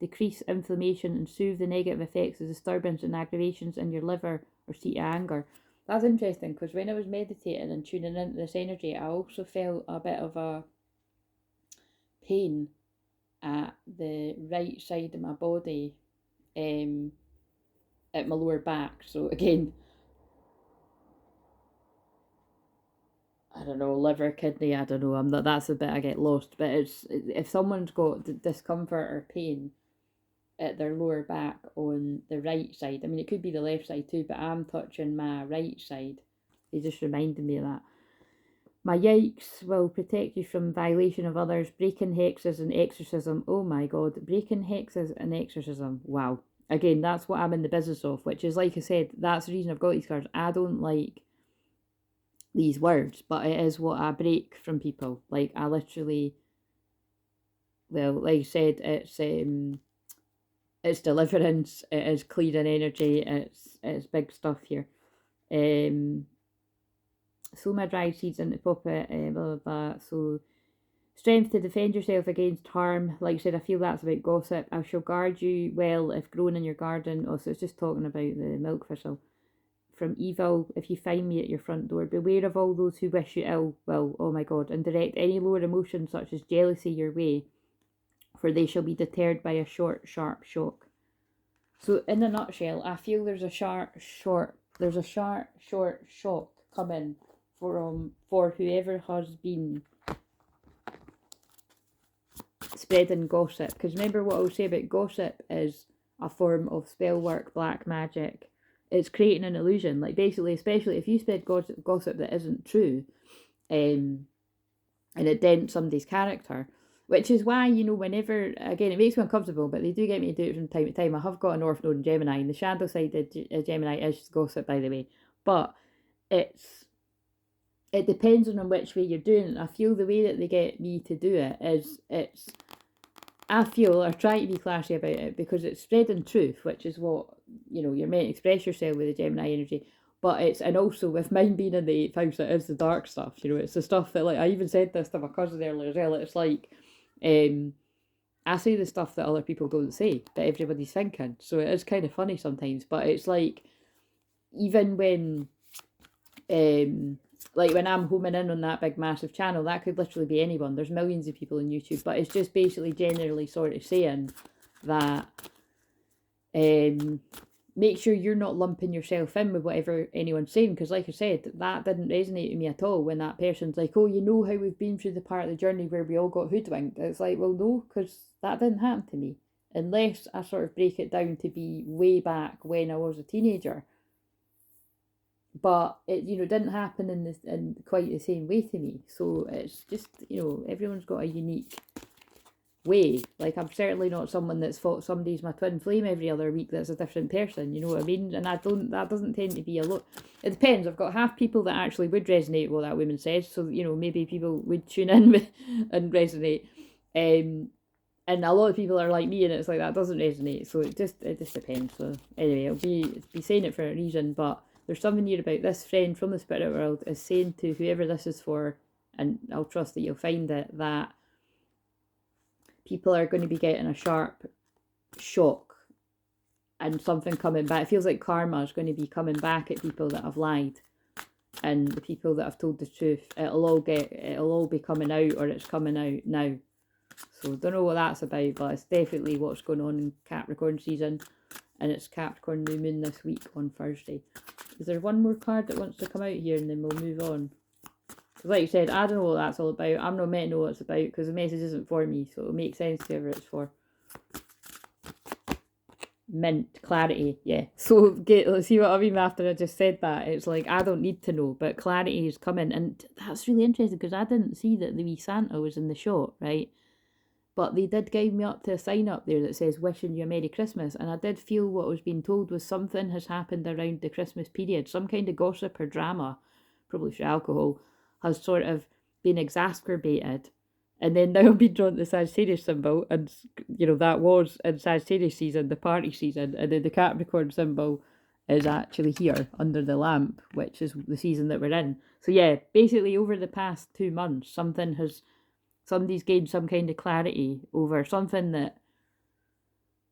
decrease inflammation and soothe the negative effects of disturbance and aggravations in your liver or seat of anger. That's interesting, because when I was meditating and tuning into this energy, I also felt a bit of a pain at the right side of my body, at my lower back. So again, I don't know, liver, kidney, I don't know. I'm not. That's the bit I get lost. But it's, if someone's got discomfort or pain at their lower back on the right side. I mean, it could be the left side too, but I'm touching my right side. They just reminded me of that. My yikes will protect you from violation of others, breaking hexes and exorcism. Oh my god, breaking hexes and exorcism. Wow. Again, that's what I'm in the business of, which is, like I said, that's the reason I've got these cards. I don't like these words, but it is what I break from people. Like, I literally, well, like I said, it's deliverance, it is clearing energy, it's big stuff here. Sow my dried seeds into puppet, blah blah blah. So, strength to defend yourself against harm. Like I said, I feel that's about gossip. I shall guard you well if grown in your garden. Oh, so it's just talking about the milk thistle. From evil, if you find me at your front door. Beware of all those who wish you ill will, oh my god, and direct any lower emotions such as jealousy your way, for they shall be deterred by a short, sharp shock. So in a nutshell, I feel there's a short, short shock coming for whoever has been spreading gossip. Because remember what I was saying about gossip is a form of spell work, black magic. It's creating an illusion. Like, basically, especially if you spread gossip that isn't true, and it dents somebody's character, which is why, you know, whenever, again, it makes me uncomfortable, but they do get me to do it from time to time. I have got an North Node in Gemini, and the shadow side of Gemini is gossip, by the way. But it depends on which way you're doing it. I feel the way that they get me to do it is, I feel, or try to be classy about it, because it's spreading truth, which is what, you know, you're meant to express yourself with the Gemini energy. But it's, and also with mine being in the 8th house, it is the dark stuff, you know, it's the stuff that, like, I even said this to my cousin earlier as well. It's like, I say the stuff that other people don't say, that everybody's thinking. So it is kind of funny sometimes, but it's like, even when, like when I'm homing in on that big massive channel, that could literally be anyone. There's millions of people on YouTube, but it's just basically generally sort of saying that, make sure you're not lumping yourself in with whatever anyone's saying, because like I said, that didn't resonate with me at all when that person's like, oh, you know how we've been through the part of the journey where we all got hoodwinked. It's like, well, no, because that didn't happen to me, unless I sort of break it down to be way back when I was a teenager. But it, you know, didn't happen in quite the same way to me. So it's just, you know, everyone's got a unique way. Like, I'm certainly not someone that's thought somebody's my twin flame every other week that's a different person, you know what I mean? And that doesn't tend to be a lot. It depends. I've got half people that actually would resonate with what that woman says, so, you know, maybe people would tune in with and resonate. And a lot of people are like me, and it's like, that doesn't resonate. So it just depends. So anyway, I'll be saying it for a reason, but there's something here about this friend from the spirit world is saying to whoever this is for, and I'll trust that you'll find it, that people are going to be getting a sharp shock and something coming back. It feels like karma is going to be coming back at people that have lied, and the people that have told the truth. It'll all be coming out, or it's coming out now. So don't know what that's about, but it's definitely what's going on in Capricorn season, and it's Capricorn new moon this week on Thursday. Is there one more card that wants to come out here, and then we'll move on? Because like I said, I don't know what that's all about. I'm not meant to know what it's about, because the message isn't for me, so it'll make sense to whoever it's for. Mint, clarity, yeah. So let's see what I mean after I just said that. It's like, I don't need to know, but clarity is coming. And that's really interesting, because I didn't see that the wee Santa was in the shot, right? But they did guide me up to a sign up there that says, wishing you a Merry Christmas. And I did feel what was being told was something has happened around the Christmas period. Some kind of gossip or drama, probably for alcohol, has sort of been exacerbated. And then now I've been drawn to the Sagittarius symbol, and, you know, that was in Sagittarius season, the party season, and then the Capricorn symbol is actually here under the lamp, which is the season that we're in. So yeah, basically over the past 2 months, somebody's gained some kind of clarity over something that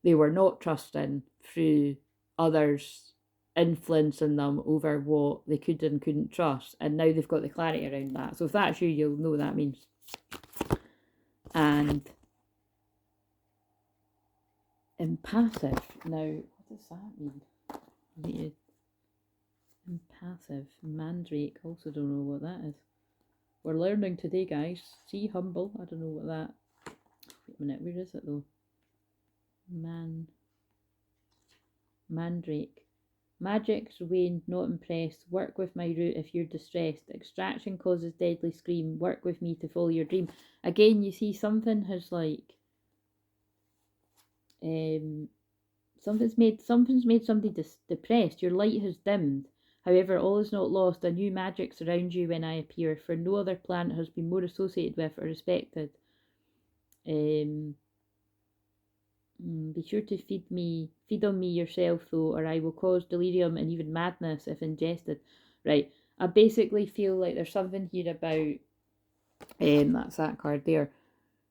they were not trusting through others influencing them over what they could and couldn't trust, and now they've got the clarity around that. So if that's you, you'll know what that means. And impassive. Now, what does that mean? Impassive. Mandrake. Also don't know what that is. We're learning today, guys. See, humble. I don't know what that. Wait a minute. Where is it though? Mandrake. Magic's waned, not impressed. Work with my route if you're distressed. Extraction causes deadly scream. Work with me to follow your dream. Again, you see something has like something's made somebody depressed. Your light has dimmed. However, all is not lost. A new magic surrounds you when I appear, for no other planet has been more associated with or respected. Be sure to feed on me yourself though, or I will cause delirium and even madness if ingested. Right, I basically feel like there's something here about, that's that card there.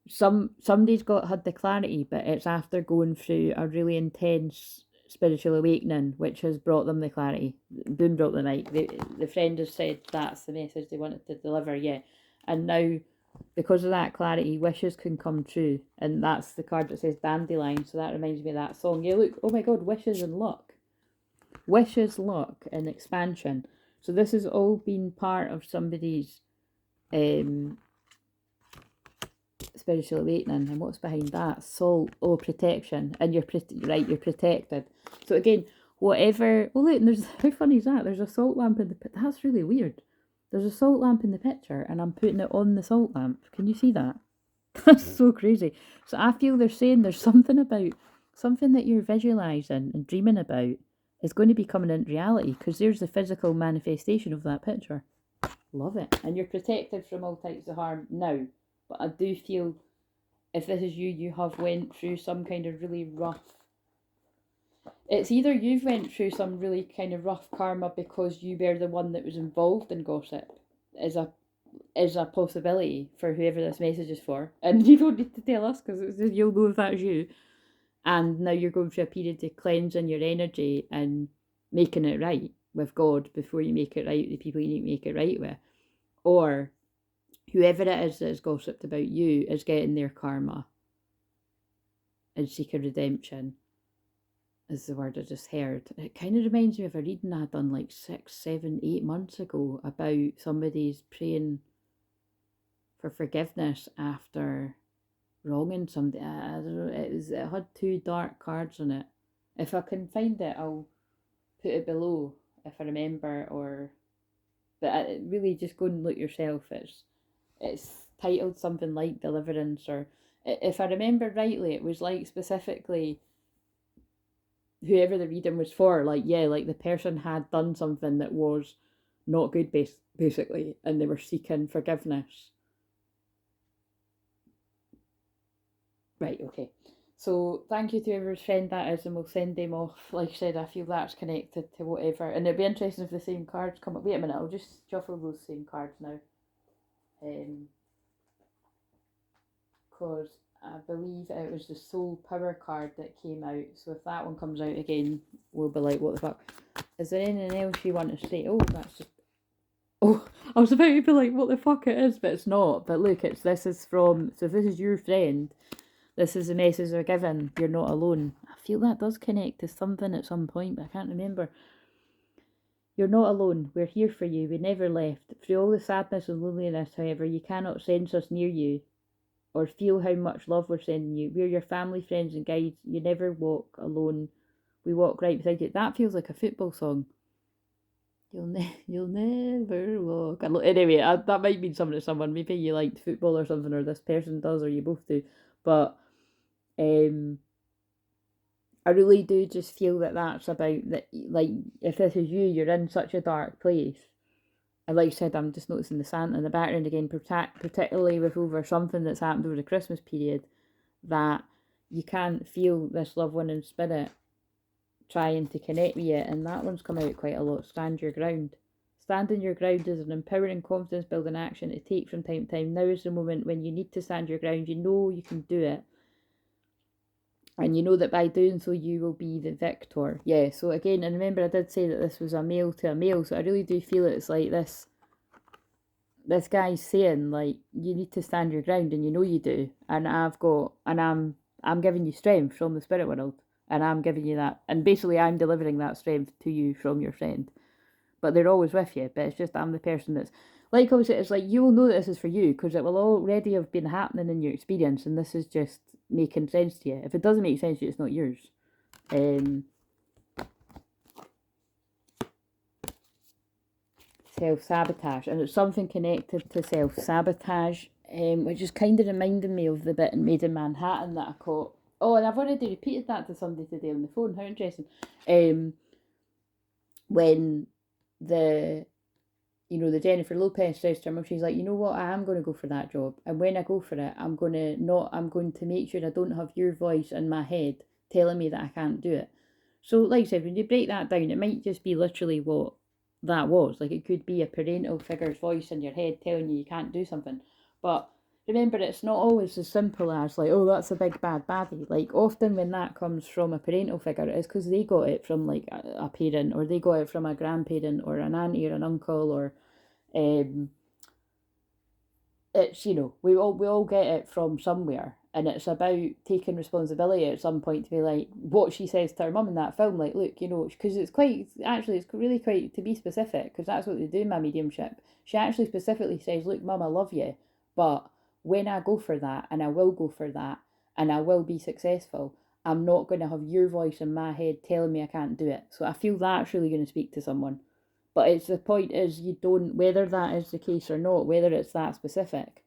Somebody's had the clarity, but it's after going through a really intense spiritual awakening, which has brought them the clarity. Boom, drop the mic. The friend has said that's the message they wanted to deliver, yeah. And now, because of that clarity, wishes can come true. And that's the card that says dandelion, so that reminds me of that song. Yeah, look, oh my god, wishes and luck. Wishes, luck, and expansion. So this has all been part of somebody's spiritual awakening. And what's behind that? Soul, protection. And you're protected. So again, whatever, oh look, and there's, how funny is that? There's a salt lamp in the pit. That's really weird. There's a salt lamp in the picture and I'm putting it on the salt lamp. Can you see that? That's so crazy. So I feel they're saying there's something that you're visualising and dreaming about is going to be coming into reality, because there's the physical manifestation of that picture. Love it. And you're protected from all types of harm now. But I do feel if this is you have went through some kind of really rough, it's either you've went through some really kind of rough karma because you were the one that was involved in gossip, is a possibility for whoever this message is for. And you don't need to tell us, because you'll know if that's you. And now you're going through a period of cleansing your energy and making it right with God before you make it right with the people you need to make it right with. Or whoever it is that has gossiped about you is getting their karma and seeking redemption, is the word I just heard. It kind of reminds me of a reading I had done like 6, 7, 8 months ago about somebody's praying for forgiveness after wronging somebody. I don't know, it had 2 dark cards on it. If I can find it, I'll put it below if I remember, but really just go and look yourself. It's titled something like Deliverance, or if I remember rightly, it was like specifically whoever the reading was for, like, yeah, like the person had done something that was not good, basically, and they were seeking forgiveness. Right, okay. So thank you to whoever's friend that is, and we'll send them off. Like I said, I feel that's connected to whatever, and it'd be interesting if the same cards come up. Wait a minute, I'll just shuffle those same cards now. Because I believe it was the Soul Power card that came out. So if that one comes out again, we'll be like, what the fuck? Is there anything else you want to say? Oh, that's just... Oh, I was about to be like, what the fuck it is, but it's not. But look, this is from... So if this is your friend, this is the message they're given. You're not alone. I feel that does connect to something at some point, but I can't remember. You're not alone. We're here for you. We never left. Through all the sadness and loneliness, however, you cannot sense us near you, or feel how much love we're sending you. We're your family, friends and guides. You never walk alone. We walk right beside you. That feels like a football song. You'll never walk alone. Anyway, that might mean something to someone. Maybe you liked football or something, or this person does, or you both do. But I really do just feel that that's about that. Like, if this is you, you're in such a dark place. And like I said, I'm just noticing the Santa in the background again, particularly with over something that's happened over the Christmas period, that you can't feel this loved one in spirit trying to connect with you. And that one's come out quite a lot. Stand your ground. Standing your ground is an empowering, confidence building action to take from time to time. Now is the moment when you need to stand your ground. You know you can do it. And you know that by doing so, you will be the victor. Yeah, so again, and remember I did say that this was a male to a male, so I really do feel it's like this guy's saying, like, you need to stand your ground, and you know you do. And I'm giving you strength from the spirit world, and I'm giving you that. And basically, I'm delivering that strength to you from your friend. But they're always with you, but it's just I'm the person that's, like I was saying, it's like you will know that this is for you, because it will already have been happening in your experience, and this is just making sense to you. If it doesn't make sense to you, it's not yours. Self-sabotage, and it's something connected to self-sabotage, which is kind of reminding me of the bit in Made in Manhattan that I caught. Oh, and I've already repeated that to somebody today on the phone. How interesting. When the Jennifer Lopez says to her mum, she's like, you know what, I am going to go for that job, and when I go for it, I'm going to make sure I don't have your voice in my head telling me that I can't do it. So, like I said, when you break that down, it might just be literally what that was. Like, it could be a parental figure's voice in your head telling you can't do something. But remember, it's not always as simple as like, oh, that's a big bad baddie. Like, often when that comes from a parental figure, it's because they got it from like a parent, or they got it from a grandparent, or an auntie, or an uncle, or it's, we all get it from somewhere. And it's about taking responsibility at some point to be like, what she says to her mum in that film, like, look, because it's really quite, to be specific, because that's what they do in my mediumship. She actually specifically says, look, mum, I love you, but when I go for that, and I will go for that, and I will be successful, I'm not going to have your voice in my head telling me I can't do it. So I feel that's really going to speak to someone. But it's the point is, you don't, whether that is the case or not, whether it's that specific,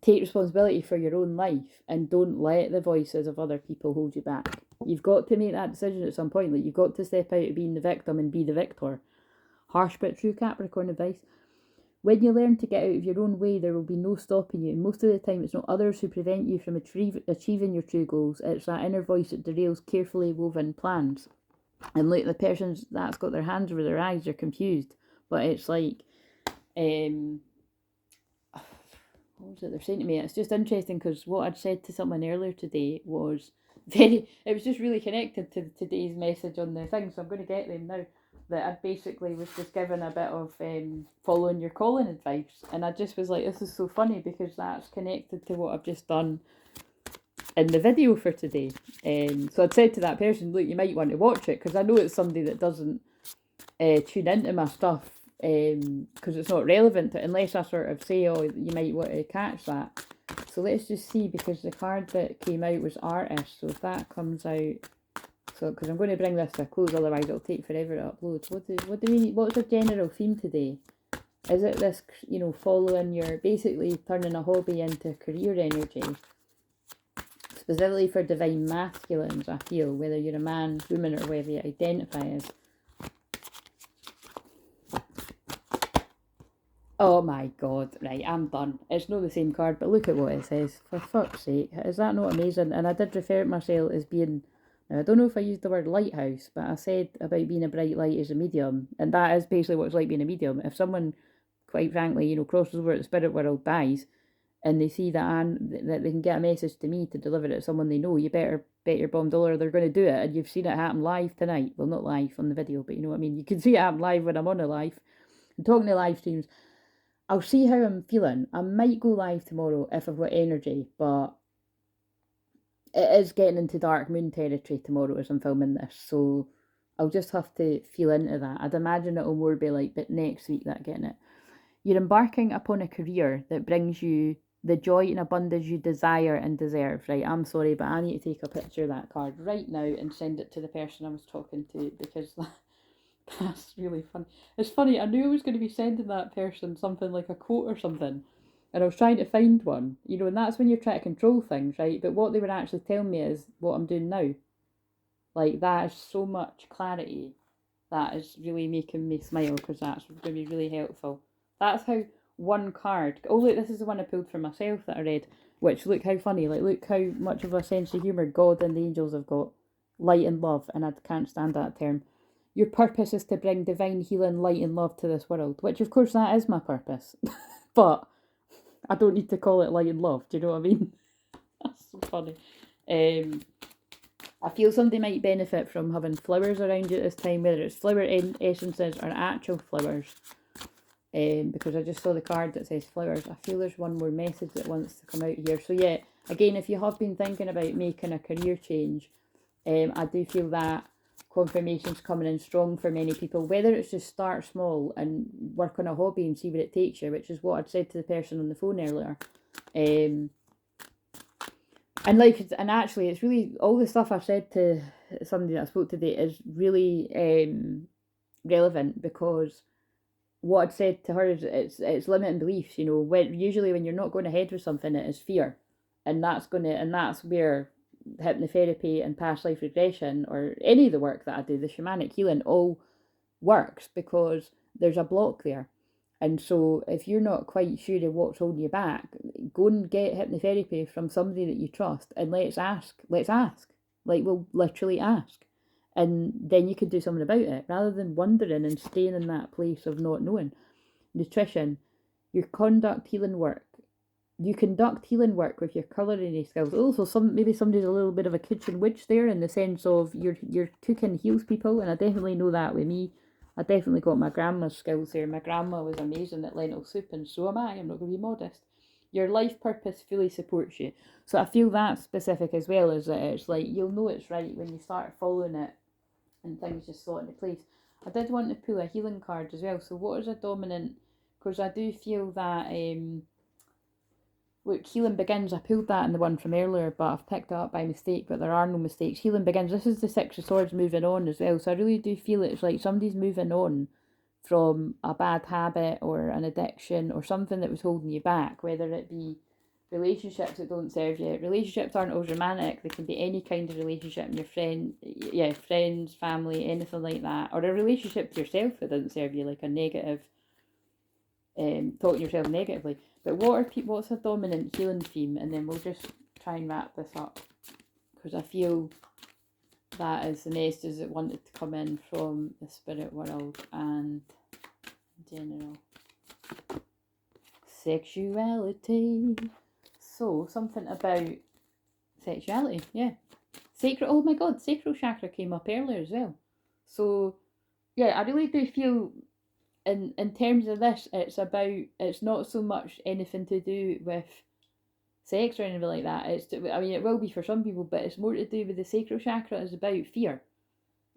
take responsibility for your own life, and don't let the voices of other people hold you back. You've got to make that decision at some point. Like, you've got to step out of being the victim and be the victor. Harsh but true Capricorn advice. When you learn to get out of your own way, there will be no stopping you. Most of the time, it's not others who prevent you from achieving your true goals. It's that inner voice that derails carefully woven plans. And look, the person that's got their hands over their eyes, they're confused. But it's like, what was it they're saying to me? It's just interesting, because what I'd said to someone earlier today was it was just really connected to today's message on the thing, so I'm going to get them now. That I basically was just given a bit of following your calling advice, and I just was like, this is so funny, because that's connected to what I've just done in the video for today. So I'd said to that person, look, you might want to watch it, because I know it's somebody that doesn't tune into my stuff, because it's not relevant to, unless I sort of say, oh, you might want to catch that. So let's just see, because the card that came out was artist, so if that comes out, so because I'm going to bring this to a close, otherwise it'll take forever to upload. What do we need? What's the general theme today? Is it this, following your, basically turning a hobby into career energy? Specifically for divine masculines, I feel, whether you're a man, woman, or whatever you identify as. Oh my god, right, I'm done. It's not the same card, but look at what it says. For fuck's sake, is that not amazing? And I did refer to myself as being, now I don't know if I used the word lighthouse, but I said about being a bright light as a medium, and that is basically what it's like being a medium. If someone, quite frankly, crosses over at the spirit world, dies, and they see that they can get a message to me to deliver it to someone they know, you better bet your bomb dollar they're going to do it. And you've seen it happen live tonight. Well, not live on the video, but you know what I mean. You can see it happen live when I'm on a live. I'm talking to live streams. I'll see how I'm feeling. I might go live tomorrow if I've got energy, but it is getting into dark moon territory tomorrow as I'm filming this, so I'll just have to feel into that. I'd imagine it'll more be like, but next week that getting it. You're embarking upon a career that brings you the joy and abundance you desire and deserve. Right, I'm sorry, but I need to take a picture of that card right now and send it to the person I was talking to, because that's really funny. It's funny, I knew I was going to be sending that person something like a quote or something, and I was trying to find one, and that's when you're trying to control things, right? But what they were actually telling me is what I'm doing now. Like, that is so much clarity. That is really making me smile, because that's going to be really helpful. That's how one card, oh look, this is the one I pulled for myself that I read, which, look how funny, like, look how much of a sense of humour God and the angels have got. Light and love, and I can't stand that term. Your purpose is to bring divine healing, light and love to this world, which of course that is my purpose. But I don't need to call it light and love, do you know what I mean? That's so funny. I feel somebody might benefit from having flowers around you at this time, whether it's flower essences or actual flowers. Because I just saw the card that says flowers. I feel there's one more message that wants to come out here. So yeah, again, if you have been thinking about making a career change, I do feel that confirmation's coming in strong for many people, whether it's just start small and work on a hobby and see where it takes you, which is what I'd said to the person on the phone earlier. And actually, it's really, all the stuff I said to somebody that I spoke to today is really relevant, because what I'd said to her is it's limiting beliefs. You know, usually when you're not going ahead with something, it is fear, and that's where hypnotherapy and past life regression, or any of the work that I do, the shamanic healing, all works, because there's a block there. And so if you're not quite sure of what's holding you back, go and get hypnotherapy from somebody that you trust, and let's ask. Like, we'll literally ask. And then you can do something about it, rather than wondering and staying in that place of not knowing. Nutrition, you conduct healing work with your culinary skills. Also, maybe somebody's a little bit of a kitchen witch there, in the sense of your cooking heals people, and I definitely know that with me. I definitely got my grandma's skills there. My grandma was amazing at lentil soup, and so am I. I'm not going to be modest. Your life purpose fully supports you. So I feel that's specific as well, as it's like you'll know it's right when you start following it and things just slot into place. I did want to pull a healing card as well. So what is a dominant? Because I do feel that look, healing begins. I pulled that in the one from earlier, but I've picked it up by mistake, but there are no mistakes. Healing begins. This is the Six of Swords moving on as well. So I really do feel it's like somebody's moving on from a bad habit or an addiction or something that was holding you back, whether it be relationships that don't serve you. Relationships aren't always romantic. They can be any kind of relationship, in your friends, family, anything like that, or a relationship to yourself that doesn't serve you, like a negative, talking yourself negatively. But what's a dominant healing theme? And then we'll just try and wrap this up, because I feel that is the messages that wanted to come in from the spirit world and general sexuality. So something about sexuality, yeah. Oh my god, sacral chakra came up earlier as well. So yeah, I really do feel in terms of this, it's not so much anything to do with sex or anything like that. It will be for some people, but it's more to do with the sacral chakra. Is about fear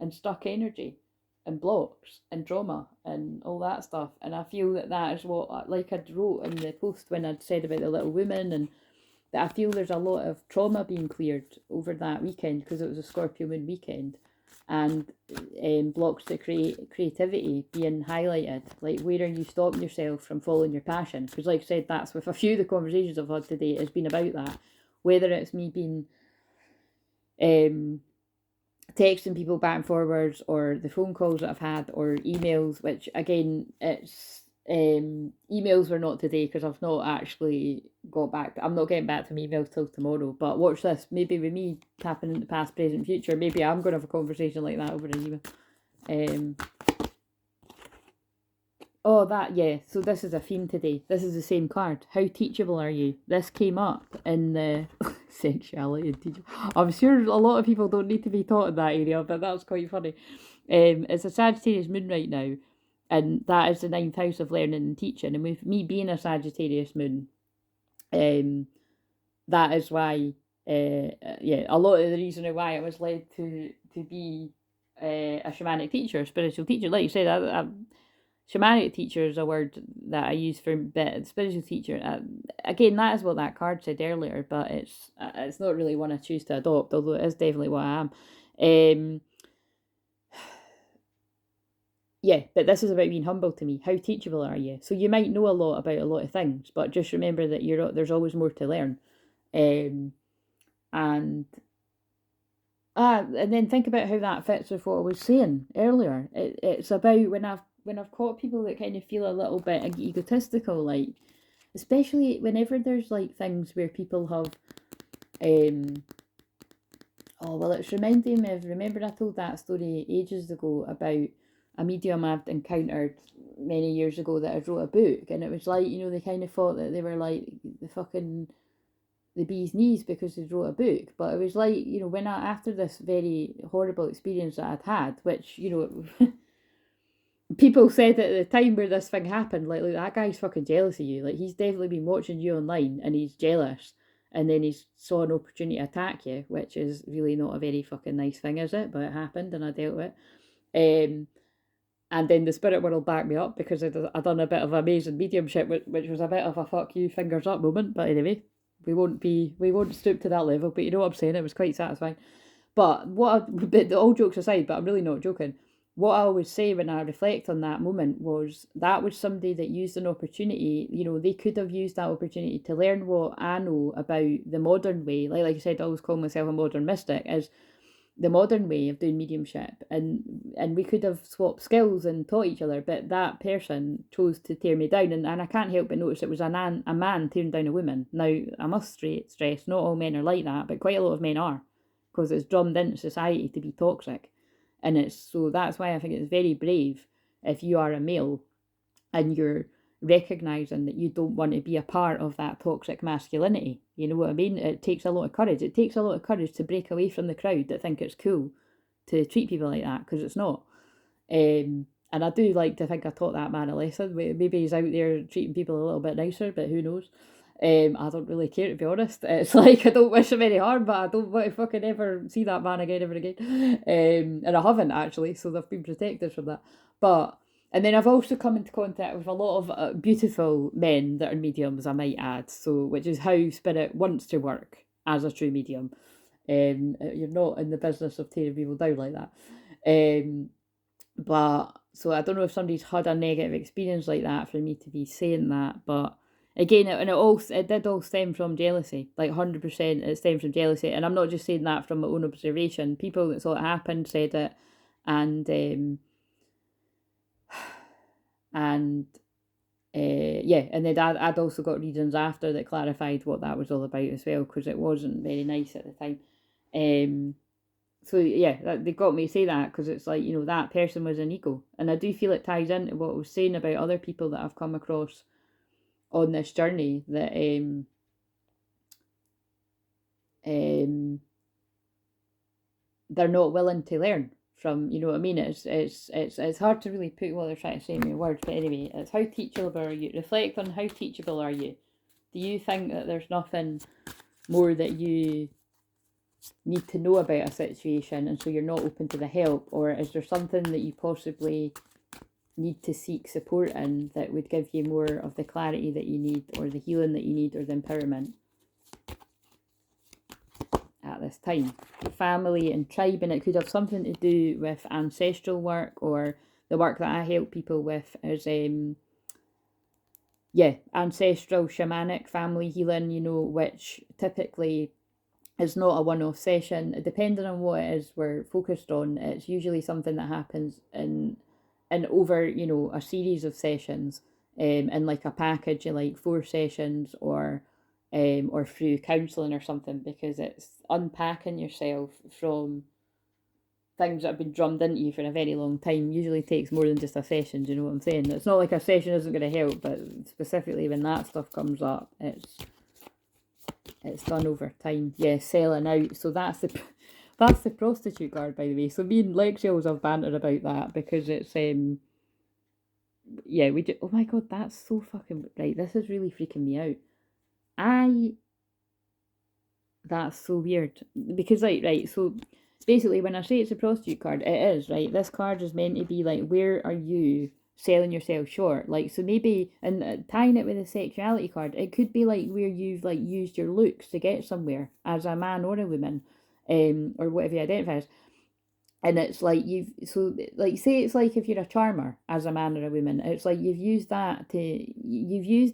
and stuck energy and blocks and trauma and all that stuff. And I feel that is what, like I wrote in the post when I'd said about the little woman, and that I feel there's a lot of trauma being cleared over that weekend, because it was a Scorpio moon weekend, and blocks to creativity being highlighted. Like, where are you stopping yourself from following your passion? Because like I said, that's with a few of the conversations I've had today, it's been about that. Whether it's me being texting people back and forwards, or the phone calls that I've had, or emails, which again, it's emails were not today because I've not actually got back. I'm not getting back to my emails till tomorrow. But watch this. Maybe with me tapping into past, present, future, maybe I'm going to have a conversation like that over an email. So this is a theme today. This is the same card. How teachable are you? This came up in the sexuality and teaching. I'm sure a lot of people don't need to be taught in that area, but that's quite funny. It's a Sagittarius moon right now, and that is the 9th house of learning and teaching. And with me being a Sagittarius moon, that is why, a lot of the reason why I was led to be a shamanic teacher, a spiritual teacher. Like you said, shamanic teacher is a word that I use for bit. Spiritual teacher, again, that is what that card said earlier, but it's not really one I choose to adopt, although it is definitely what I am. But this is about being humble to me. How teachable are you? So you might know a lot about a lot of things, but just remember that there's always more to learn. And then think about how that fits with what I was saying earlier. It's about when I've caught people that kind of feel a little bit egotistical, like, especially whenever there's like things where people have, it's reminding me of, remember I told that story ages ago about a medium I've encountered many years ago that I wrote a book, and it was like, they kind of thought that they were like the fucking the bee's knees because they wrote a book. But it was like, you know, when after this very horrible experience that I'd had, which, you know, people said at the time where this thing happened, like that guy's fucking jealous of you. Like, he's definitely been watching you online and he's jealous. And then he saw an opportunity to attack you, which is really not a very fucking nice thing, is it? But it happened and I dealt with it. And then the spirit world backed me up because I'd done a bit of amazing mediumship, which was a bit of a fuck you, fingers up moment. But anyway, we won't stoop to that level. But you know what I'm saying? It was quite satisfying. But all jokes aside, but I'm really not joking. What I always say when I reflect on that moment was that was somebody that used an opportunity. You know, they could have used that opportunity to learn what I know about the modern way. Like I said, I always call myself a modern mystic, is the modern way of doing mediumship, and we could have swapped skills and taught each other, but that person chose to tear me down, and I can't help but notice it was a man tearing down a woman. Now, I must stress, not all men are like that, but quite a lot of men are, because it's drummed into society to be toxic. And that's why I think it's very brave if you are a male and you're recognizing that you don't want to be a part of that toxic masculinity. You know what I mean? It takes a lot of courage. It takes a lot of courage to break away from the crowd that think it's cool to treat people like that, because it's not. And I do like to think I taught that man a lesson. Maybe he's out there treating people a little bit nicer, but who knows? I don't really care, to be honest. It's like I don't wish him any harm, but I don't want to fucking ever see that man again ever again. And I haven't actually, so they've been protected from that. But and then I've also come into contact with a lot of beautiful men that are mediums, I might add. So which is how spirit wants to work as a true medium. You're not in the business of tearing people down like that. But so I don't know if somebody's had a negative experience like that for me to be saying that, but again, it did all stem from jealousy, like 100%. It stemmed from jealousy, and I'm not just saying that from my own observation. People that saw it happen said it, and yeah, and then I'd also got readings after that clarified what that was all about as well, because it wasn't very nice at the time. So yeah, they got me to say that, because it's like, you know, that person was an ego, and I do feel it ties into what I was saying about other people that I've come across on this journey, that they're not willing to learn from, you know what I mean? It's hard to really put what they're trying to say in your words, but anyway, it's how teachable are you? Reflect on how teachable are you? Do you think that there's nothing more that you need to know about a situation, and so you're not open to the help, or is there something that you possibly need to seek support in that would give you more of the clarity that you need, or the healing that you need, or the empowerment at this time? Family and tribe, and it could have something to do with ancestral work, or the work that I help people with is ancestral shamanic family healing, you know, which typically is not a one-off session. Depending on what it is we're focused on, it's usually something that happens in over, you know, a series of sessions, in like a package of like 4 sessions, or through counselling or something, because it's unpacking yourself from things that have been drummed into you for a very long time. Usually takes more than just a session, do you know what I'm saying? It's not like a session isn't going to help, but specifically when that stuff comes up, it's done over time. Yeah, selling out. So that's the prostitute card, by the way. So me and Lexios have bantered about that, because it's yeah, we do. Oh my god, that's so fucking right. This is really freaking me out. That's so weird, because like, right, so basically when I say it's a prostitute card, it is, right? This card is meant to be like, where are you selling yourself short? Like, so maybe, and tying it with a sexuality card, it could be like where you've like used your looks to get somewhere as a man or a woman, or whatever you identify as. And it's like say it's like if you're a charmer as a man or a woman, it's like you've used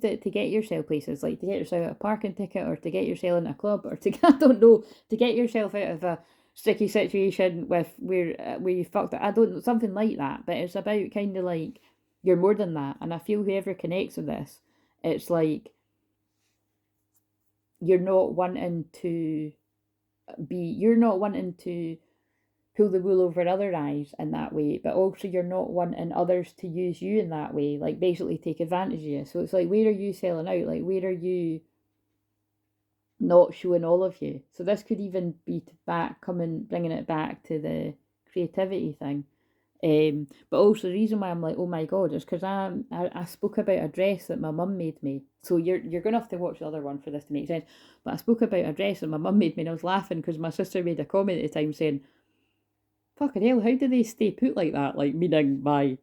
it to get yourself places, like to get yourself a parking ticket, or to get yourself in a club, or to, I don't know, to get yourself out of a sticky situation with where you fucked it. I don't know, something like that. But it's about kind of like, you're more than that. And I feel whoever connects with this, it's like you're not wanting to pull the wool over other eyes in that way, but also you're not wanting others to use you in that way, like basically take advantage of you. So it's like, where are you selling out? Like, where are you not showing all of you. So this could even be bringing it back to the creativity thing. But also the reason why I'm like, oh my god, is because I spoke about a dress that my mum made me. So you're gonna have to watch the other one for this to make sense. But I spoke about a dress that my mum made me, and I was laughing because my sister made a comment at the time saying, "Fucking hell, how do they stay put like that?" Like meaning by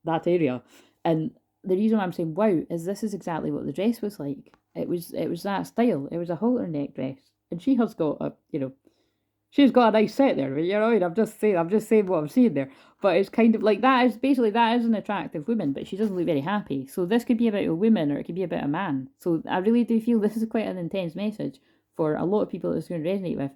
that area. And the reason why I'm saying wow is this is exactly what the dress was like. It was that style. It was a halter neck dress, and she has got a she's got a nice set there. You know what I mean? I'm just saying what I'm seeing there. But it's kind of like that is an attractive woman, but she doesn't look very happy. So this could be about a woman or it could be about a man. So I really do feel this is quite an intense message for a lot of people that it's going to resonate with.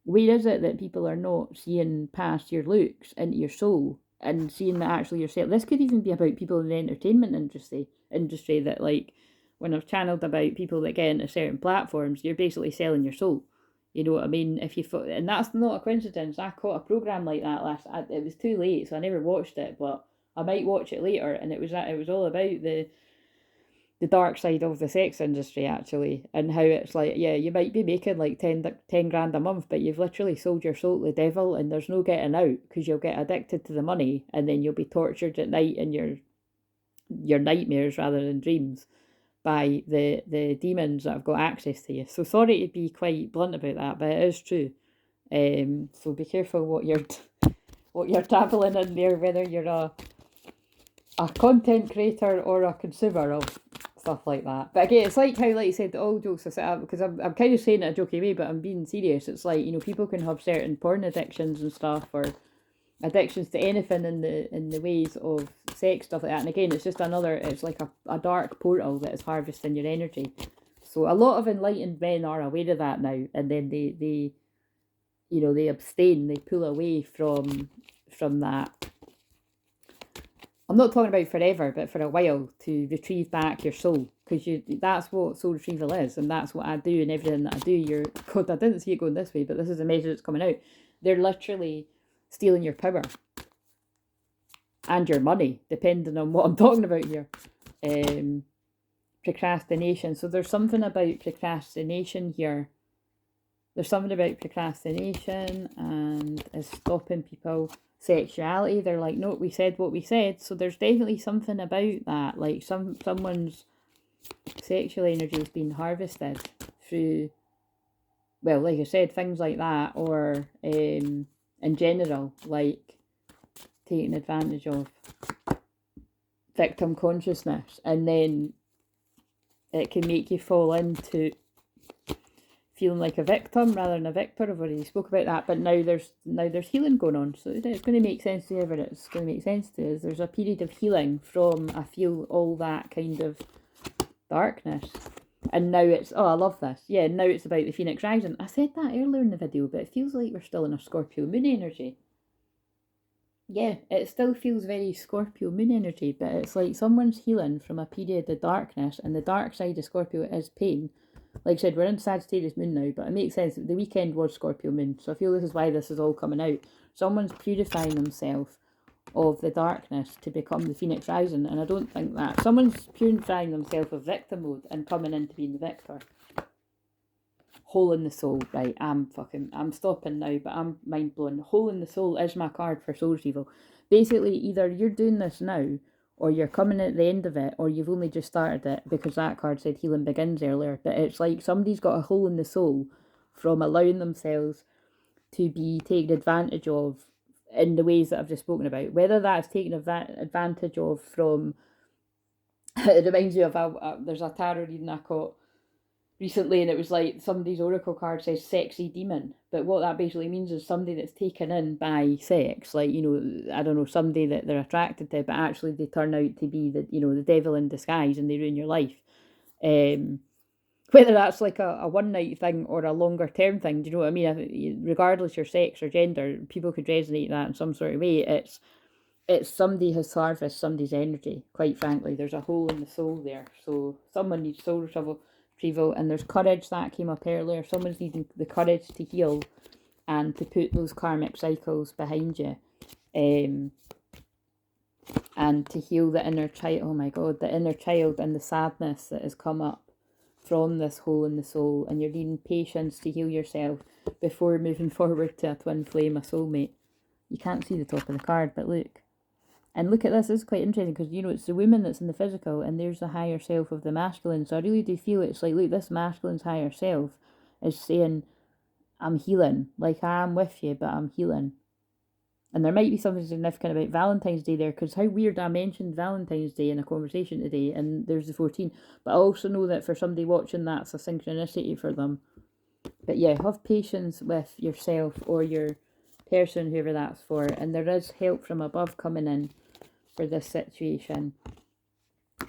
Where is it that people are not seeing past your looks into your soul and seeing that actually yourself? This could even be about people in the entertainment industry that, like, when I've channeled about people that get into certain platforms, you're basically selling your soul. You know what I mean? And that's not a coincidence. I caught a program like that it was too late, so I never watched it, but I might watch it later. And it was all about the dark side of the sex industry, actually, and how it's like, yeah, you might be making like 10 grand a month, but you've literally sold your soul to the devil, and there's no getting out because you'll get addicted to the money, and then you'll be tortured at night in your nightmares rather than dreams by the demons that have got access to you. So sorry to be quite blunt about that, but it is true. So be careful what you're dabbling in there, whether you're a content creator or a consumer of stuff like that. But again, it's like how, like you said, all jokes are set up, because I'm kind of saying it a jokey way, but I'm being serious. It's like, people can have certain porn addictions and stuff, or addictions to anything in the ways of sex, stuff like that. And again, it's like a dark portal that is harvesting your energy. So a lot of enlightened men are aware of that now, and then they abstain, they pull away from that. I'm not talking about forever, but for a while, to retrieve back your soul, because that's what soul retrieval is, and that's what I do, and everything that I do. God, I didn't see it going this way, but this is a message that's coming out. They're literally stealing your power and your money, depending on what I'm talking about here. Procrastination. So there's something about procrastination here. There's something about procrastination and is stopping people. Sexuality, they're like, no, we said what we said. So there's definitely something about that, like someone's sexual energy is being harvested through, well, like I said, things like that, or in general, like taking advantage of victim consciousness, and then it can make you fall into feeling like a victim rather than a victor. I've already spoke about that, but now there's healing going on, so it's going to make sense to whoever it's going to make sense to. Is there's a period of healing from, I feel, all that kind of darkness, and now it's, oh, I love this. Yeah, now it's about the Phoenix Rising. I said that earlier in the video, but it feels like we're still in a Scorpio moon energy. Yeah, it still feels very Scorpio moon energy, but it's like someone's healing from a period of darkness, and the dark side of Scorpio is pain. Like I said, we're in Sagittarius moon now, but it makes sense. The weekend was Scorpio moon, so I feel this is why this is all coming out. Someone's purifying themselves of the darkness to become the Phoenix Rising, and I don't think that. Someone's purifying themselves of victim mode and coming into being the victor. Hole in the soul, right? I'm stopping now, but I'm mind blown. Hole in the soul is my card for soul retrieval. Basically, either you're doing this now, or you're coming at the end of it, or you've only just started it, because that card said healing begins earlier. But it's like somebody's got a hole in the soul from allowing themselves to be taken advantage of in the ways that I've just spoken about. Whether that's taken advantage of from, it reminds me of, there's a tarot reading I caught recently, and it was like somebody's oracle card says sexy demon, but what that basically means is somebody that's taken in by sex, like, I don't know, somebody that they're attracted to, but actually they turn out to be the devil in disguise, and they ruin your life. Whether that's like a one night thing or a longer term thing, do you know what I mean? Regardless your sex or gender, people could resonate that in some sort of way. It's somebody has harvested somebody's energy, quite frankly. There's a hole in the soul there, so someone needs soul retrieval. And there's courage that came up earlier. Someone's needing the courage to heal and to put those karmic cycles behind you, and to heal the inner child. Oh my God, the inner child and the sadness that has come up from this hole in the soul, and you're needing patience to heal yourself before moving forward to a twin flame, a soulmate. You can't see the top of the card, but look. And look at this, this is quite interesting because, you know, it's the woman that's in the physical and there's the higher self of the masculine. So I really do feel it's like, look, this masculine's higher self is saying, I'm healing. Like, I am with you, but I'm healing. And there might be something significant about Valentine's Day there, because how weird, I mentioned Valentine's Day in a conversation today, and there's the 14. But I also know that for somebody watching, that's a synchronicity for them. But yeah, have patience with yourself or your person, whoever that's for. And there is help from above coming in for this situation.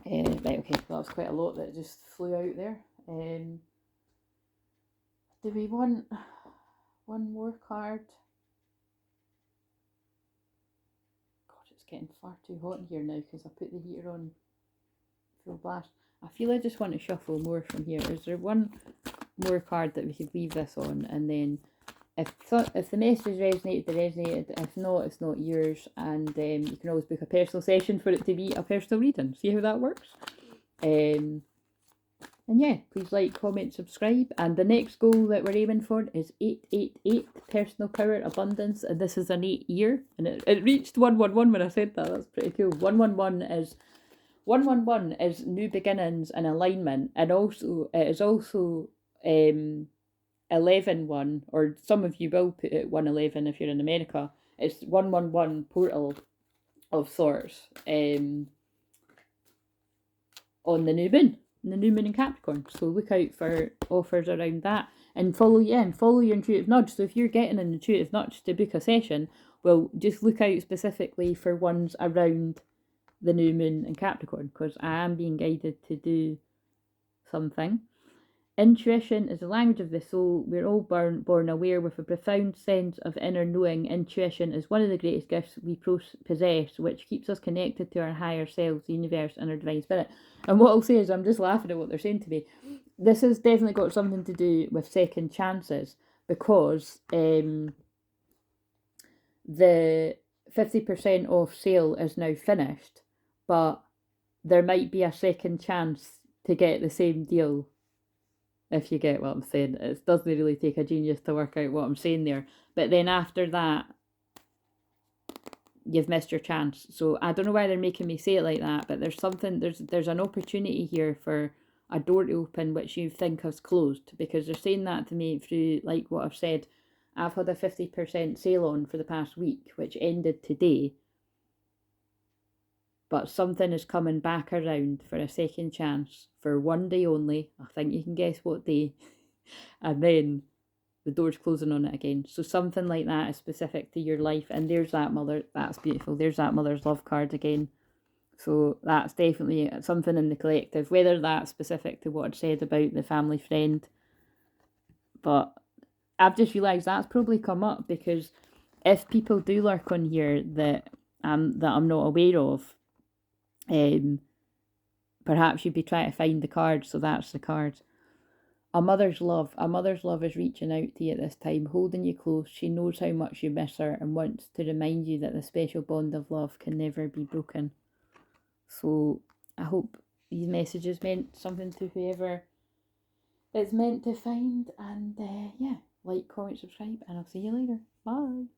Right, okay, well, that was quite a lot that just flew out there. Do we want one more card? It's getting far too hot in here now because I put the heater on full blast. I feel I just want to shuffle more from here. Is there one more card that we could leave this on, and then if the message resonated, it resonated. If not, it's not yours, and you can always book a personal session for it to be a personal reading. See how that works? And yeah, please like, comment, subscribe. And the next goal that we're aiming for is 888, personal power, abundance. And this is an 8 year. And it reached 111 when I said that. That's pretty cool. 111 is new beginnings and alignment. And also, it is also 11-1, or some of you will put it 111 if you're in America. It's 111 portal of sorts on the new moon. The new moon in Capricorn, so look out for offers around that, and follow your intuitive nudge. So if you're getting an intuitive nudge to book a session, well, just look out specifically for ones around the new moon in Capricorn, because I am being guided to do something. Intuition is the language of the soul. We're all born aware with a profound sense of inner knowing. Intuition is one of the greatest gifts we possess, which keeps us connected to our higher selves, the universe, and our divine spirit. And what I'll say is, I'm just laughing at what they're saying to me. This has definitely got something to do with second chances, because the 50% off sale is now finished, but there might be a second chance to get the same deal. If you get what I'm saying. It doesn't really take a genius to work out what I'm saying there. But then after that, you've missed your chance. So I don't know why they're making me say it like that, but there's something, there's an opportunity here for a door to open which you think has closed, because they're saying that to me through, like what I've said, I've had a 50% sale on for the past week, which ended today. But something is coming back around for a second chance for one day only. I think you can guess what day. And then the door's closing on it again. So something like that is specific to your life. And there's that mother. That's beautiful. There's that mother's love card again. So that's definitely something in the collective. Whether that's specific to what I'd said about the family friend. But I've just realised that's probably come up, because if people do lurk on here that I'm not aware of, perhaps you'd be trying to find the card. So that's the card. A mother's love is reaching out to you at this time, holding you close. She knows how much you miss her and wants to remind you that the special bond of love can never be broken. So I hope these messages meant something to whoever it's meant to find. And yeah, like, comment, subscribe, and I'll see you later. Bye.